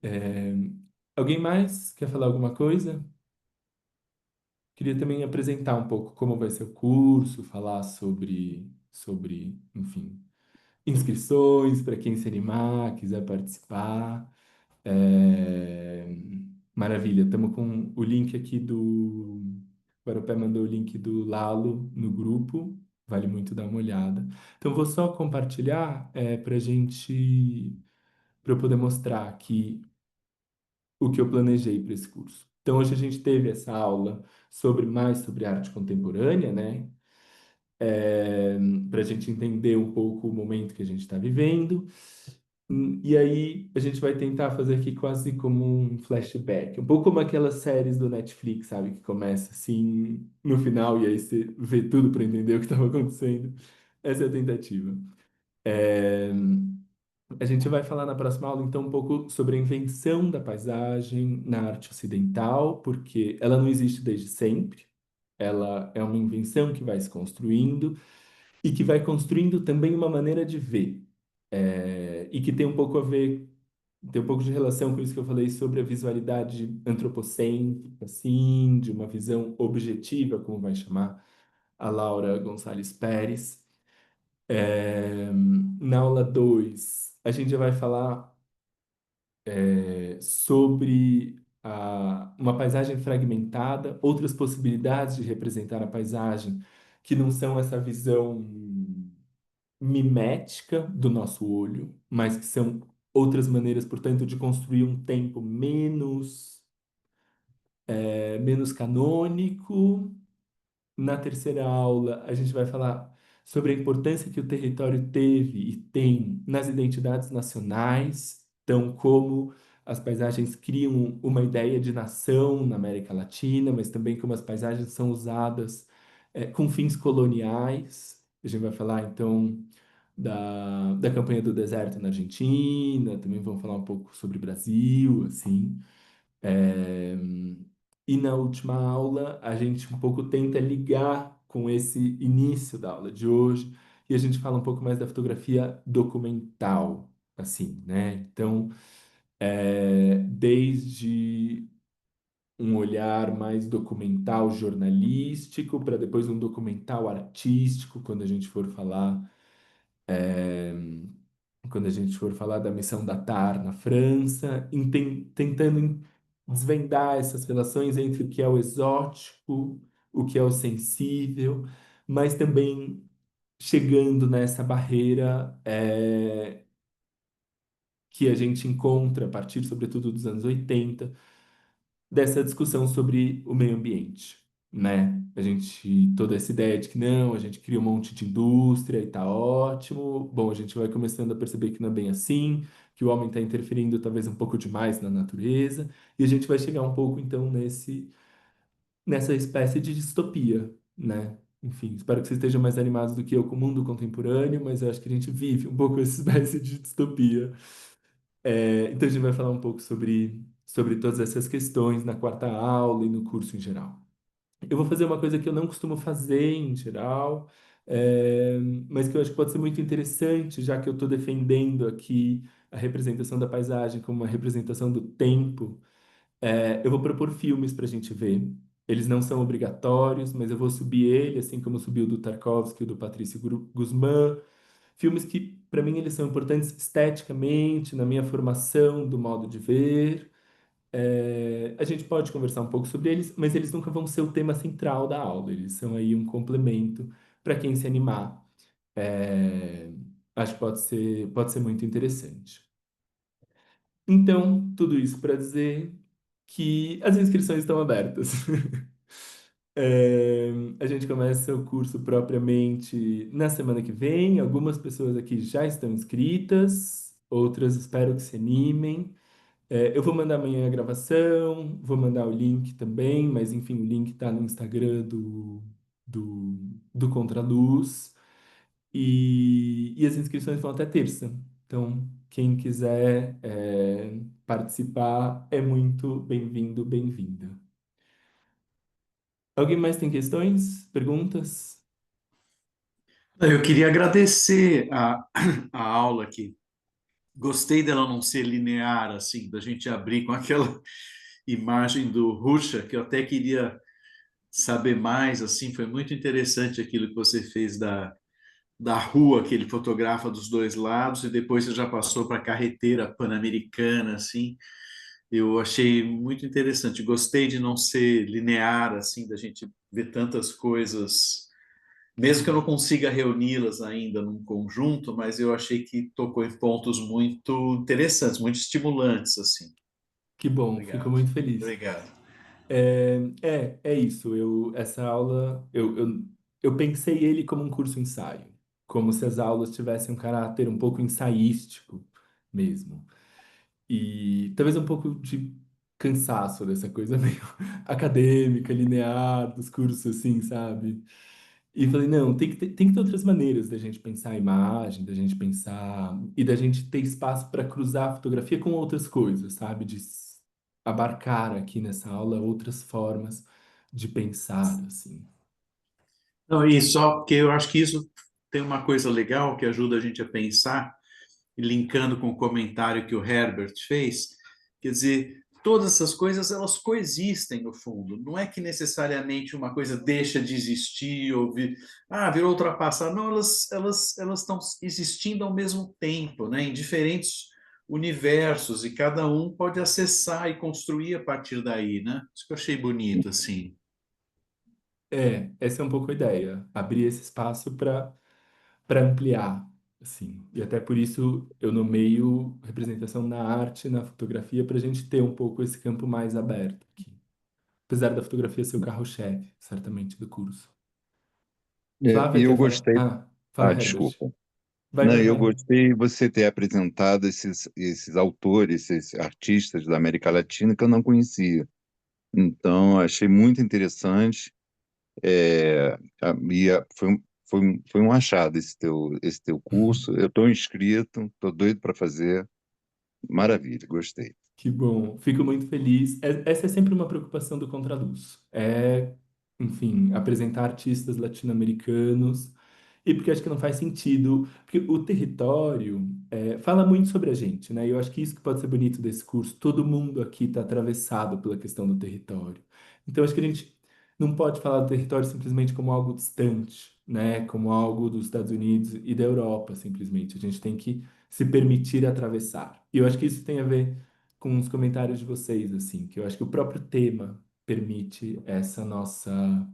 É, alguém mais quer falar alguma coisa? Queria também apresentar um pouco como vai ser o curso, falar sobre, enfim, inscrições para quem se animar, quiser participar. É, maravilha, estamos com o link aqui do. O Guarapé mandou o link do Lalo no grupo, vale muito dar uma olhada. Então, vou só compartilhar para eu poder mostrar aqui o que eu planejei para esse curso. Então, hoje a gente teve essa aula mais sobre arte contemporânea, né? Para a gente entender um pouco o momento que a gente está vivendo. E aí a gente vai tentar fazer aqui quase como um flashback, um pouco como aquelas séries do Netflix, sabe, que começa assim no final e aí você vê tudo para entender o que estava acontecendo. Essa é a tentativa. É, A gente vai falar na próxima aula então um pouco sobre a invenção da paisagem na arte ocidental, porque ela não existe desde sempre. Ela é uma invenção que vai se construindo e que vai construindo também uma maneira de ver. E que tem um pouco a ver, tem um pouco de relação com isso que eu falei sobre a visualidade antropocêntrica, assim, de uma visão objetiva, como vai chamar a Laura Gonçalves Pérez. Na aula 2 a gente já vai falar sobre uma paisagem fragmentada, outras possibilidades de representar a paisagem que não são essa visão mimética do nosso olho, mas que são outras maneiras, portanto, de construir um tempo menos canônico. Na terceira aula, a gente vai falar sobre a importância que o território teve e tem nas identidades nacionais, então, como as paisagens criam uma ideia de nação na América Latina, mas também como as paisagens são usadas com fins coloniais. A gente vai falar, então, da campanha do deserto na Argentina, também vamos falar um pouco sobre o Brasil, assim. É, E na última aula, a gente um pouco tenta ligar com esse início da aula de hoje, e a gente fala um pouco mais da fotografia documental, assim, né? Então, desde um olhar mais documental jornalístico, para depois um documental artístico, quando a gente for falar da missão da TAR na França, tentando desvendar essas relações entre o que é o exótico, o que é o sensível, mas também chegando nessa barreira que a gente encontra a partir, sobretudo, dos anos 80 dessa discussão sobre o meio ambiente, né? A gente, toda essa ideia de que não, a gente cria um monte de indústria e tá ótimo. Bom, a gente vai começando a perceber que não é bem assim, que o homem está interferindo talvez um pouco demais na natureza, e a gente vai chegar um pouco, então, nessa espécie de distopia, né? Enfim, espero que vocês estejam mais animados do que eu com o mundo contemporâneo, mas eu acho que a gente vive um pouco essa espécie de distopia. Então a gente vai falar um pouco sobre todas essas questões na quarta aula e no curso em geral. Eu vou fazer uma coisa que eu não costumo fazer em geral, é, mas que eu acho que pode ser muito interessante, já que eu estou defendendo aqui a representação da paisagem como uma representação do tempo. Eu vou propor filmes para a gente ver. Eles não são obrigatórios, mas eu vou subir ele, assim como subiu o do Tarkovsky e o do Patrício Guzmán. Filmes que, para mim, eles são importantes esteticamente, na minha formação do modo de ver. A gente pode conversar um pouco sobre eles, mas eles nunca vão ser o tema central da aula. Eles são aí um complemento para quem se animar. É, Acho que pode ser muito interessante. Então, tudo isso para dizer que as inscrições estão abertas. É, a gente começa o curso propriamente na semana que vem. Algumas pessoas aqui já estão inscritas, outras espero que se animem. Eu vou mandar amanhã a gravação, vou mandar o link também, mas enfim, o link está no Instagram do Contraluz. E as inscrições vão até terça. Então, quem quiser participar é muito bem-vindo, bem-vinda. Alguém mais tem questões, perguntas? Eu queria agradecer a aula aqui. Gostei dela não ser linear, assim, da gente abrir com aquela imagem do Rucha, que eu até queria saber mais, assim, foi muito interessante aquilo que você fez da rua que ele fotografa dos dois lados e depois você já passou para a carreteira pan-americana, assim. Eu achei muito interessante. Gostei de não ser linear, assim, da gente ver tantas coisas, mesmo que eu não consiga reuni-las ainda num conjunto, mas eu achei que tocou em pontos muito interessantes, muito estimulantes, assim. Que bom, fico Obrigado. muito feliz. Obrigado. É isso. Essa aula, eu pensei ele como um curso ensaio, como se as aulas tivessem um caráter um pouco ensaístico mesmo. E talvez um pouco de cansaço dessa coisa meio acadêmica, linear, dos cursos assim, sabe? E falei, não, tem que ter outras maneiras da gente pensar a imagem, da gente pensar e da gente ter espaço para cruzar a fotografia com outras coisas, sabe? Abarcar aqui nessa aula outras formas de pensar, assim. Não, e só porque eu acho que isso tem uma coisa legal que ajuda a gente a pensar, e linkando com o comentário que o Herbert fez, quer dizer, todas essas coisas elas coexistem no fundo. Não é que necessariamente uma coisa deixa de existir ou virou ultrapassada. Não, elas estão existindo ao mesmo tempo, né? Em diferentes universos e cada um pode acessar e construir a partir daí, né? Isso que eu achei bonito, assim. Essa é um pouco a ideia, abrir esse espaço para ampliar, assim. E até por isso eu nomeio representação na arte, na fotografia, para a gente ter um pouco esse campo mais aberto aqui. Apesar da fotografia ser o carro-chefe, certamente, do curso. E Flávia, eu quer falar? gostei. Fala, Herbert. Desculpa. Vai, Não, vai, eu vai. gostei você ter apresentado esses autores, esses artistas da América Latina que eu não conhecia. Então, achei muito interessante. Foi um achado esse teu curso. Eu estou inscrito, estou doido para fazer. Maravilha, gostei. Que bom, fico muito feliz. Essa é sempre uma preocupação do Contraluz. Enfim, apresentar artistas latino-americanos. E porque acho que não faz sentido, porque o território fala muito sobre a gente, né? E eu acho que isso que pode ser bonito desse curso. Todo mundo aqui está atravessado pela questão do território. Então acho que a gente não pode falar do território simplesmente como algo distante, né? Como algo dos Estados Unidos e da Europa, simplesmente. A gente tem que se permitir atravessar. E eu acho que isso tem a ver com os comentários de vocês, assim, que eu acho que o próprio tema permite essa nossa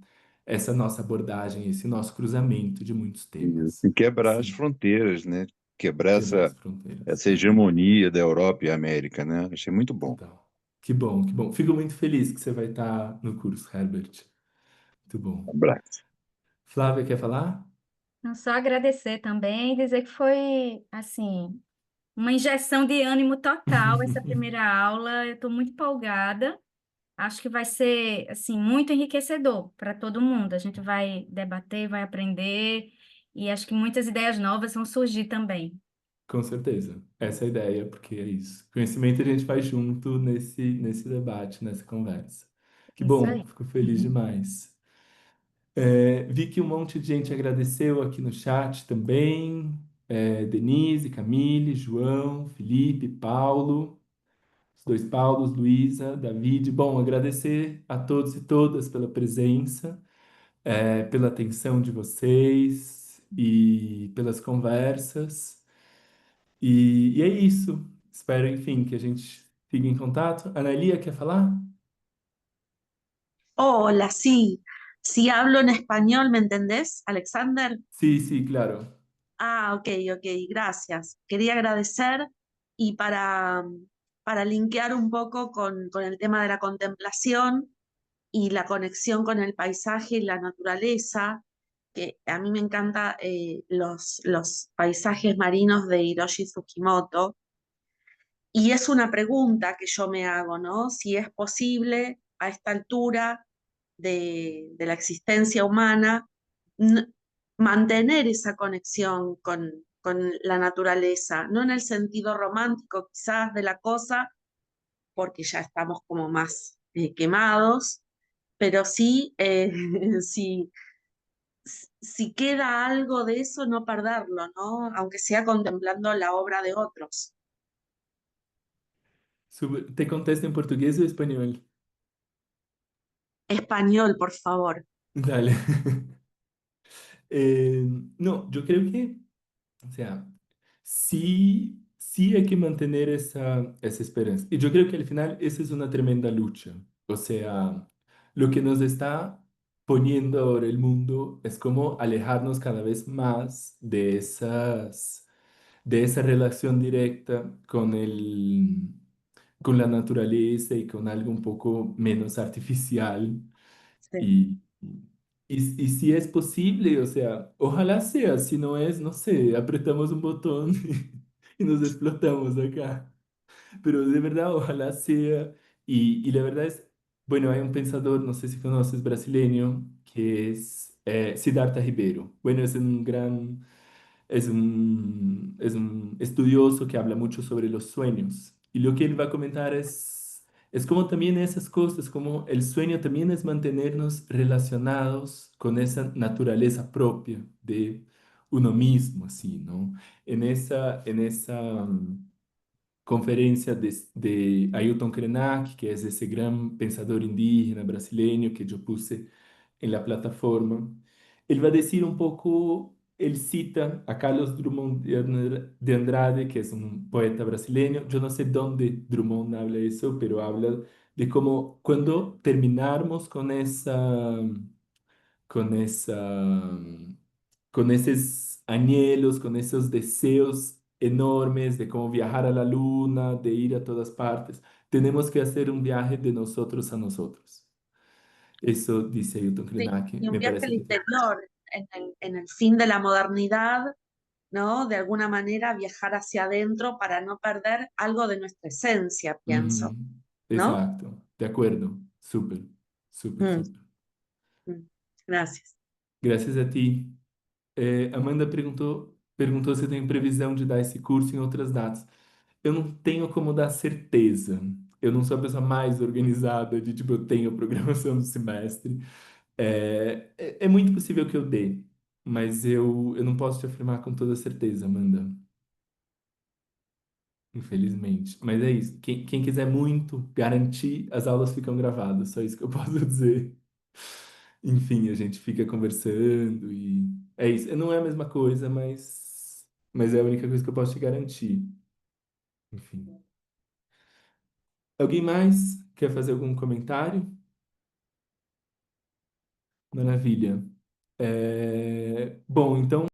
abordagem, esse nosso cruzamento de muitos temas. E quebrar as Sim, fronteiras, né? Quebrar quebrar as essa fronteiras. hegemonia da Europa e América, né? Achei muito bom. Total. Que bom, que bom. Fico muito feliz que você vai estar no curso, Herbert. Muito bom. Um abraço. Flávia, quer falar? Não só agradecer também, dizer que foi, assim, uma injeção de ânimo total essa primeira aula. Eu estou muito empolgada. Acho que vai ser, assim, muito enriquecedor para todo mundo. A gente vai debater, vai aprender, e acho que muitas ideias novas vão surgir também. Com certeza. Essa é a ideia, porque é isso. Conhecimento a gente faz junto nesse debate, nessa conversa. Que Isso bom, aí. fico feliz demais. Vi que um monte de gente agradeceu aqui no chat também. Denise, Camille, João, Felipe, Paulo, os dois Paulos, Luísa, David. Bom, agradecer a todos e todas pela presença, pela atenção de vocês e pelas conversas. E é isso. Espero, enfim, que a gente siga em contato. Analia, quer falar? Hola, sí, sí hablo en español, ¿me entendés, Alexander? Sí, sí, claro. Ah, ok, ok, gracias. Quería agradecer y para linkear un poco con el tema de la contemplación y la conexión con el paisaje y la naturaleza, que a mí me encanta los paisajes marinos de Hiroshi Tsukimoto, y es una pregunta que yo me hago, ¿no? Si es posible a esta altura de la existencia humana n- mantener esa conexión con la naturaleza, no en el sentido romántico quizás de la cosa, porque ya estamos como más quemados, pero sí, si, si queda algo de eso, no perderlo, ¿no? Aunque sea contemplando la obra de otros. ¿Te contesto en portugués o español? Español, por favor. Dale. Eh, no, yo creo que, o sea, sí hay que mantener esa esperanza. Y yo creo que al final esa es una tremenda lucha. O sea, lo que nos está poniendo ahora el mundo es como alejarnos cada vez más de esa relación directa con la naturaleza y con algo un poco menos artificial. Sí. Y, y si es posible, o sea, ojalá sea, si no es, no sé, apretamos un botón y nos explotamos acá. Pero de verdad, ojalá sea. Y la verdad es, bueno, hay un pensador, no sé si conoces, brasileño, que es Siddhartha Ribeiro. Bueno, es un estudioso que habla mucho sobre los sueños. Y lo que él va a comentar es como también esas cosas, como el sueño también es mantenernos relacionados con esa naturaleza propia de uno mismo, así, ¿no? En esa conferência de Ailton Krenak, que é esse grande pensador indígena brasileiro que eu puse em la plataforma. Ele vai dizer um pouco, ele cita a Carlos Drummond de Andrade, que é um poeta brasileiro. Eu não sei de onde Drummond habla isso, mas habla de como quando terminarmos com essa con esos anhelos, con esos deseos enormes de cómo viajar a la luna, de ir a todas partes. Tenemos que hacer un viaje de nosotros a nosotros. Eso dice Ailton Sí, Krenak, y un me viaje parece al perfecto. interior, en el fin de la modernidad, ¿no? De alguna manera viajar hacia adentro para no perder algo de nuestra esencia, Ujú. pienso, ¿no? Exacto, de acuerdo, súper, súper, Mm, súper. mm. Gracias. Graças a ti. Amanda perguntou se tem previsão de dar esse curso em outras datas. Eu não tenho como dar certeza. Eu não sou a pessoa mais organizada de tipo, eu tenho a programação do semestre. É muito possível que eu dê, mas eu não posso te afirmar com toda certeza, Amanda, infelizmente. Mas é isso. Quem quiser muito garantir, as aulas ficam gravadas, só isso que eu posso dizer. Enfim, a gente fica conversando e é isso. Não é a mesma coisa, mas é a única coisa que eu posso te garantir. Enfim. Alguém mais quer fazer algum comentário? Maravilha. Bom, então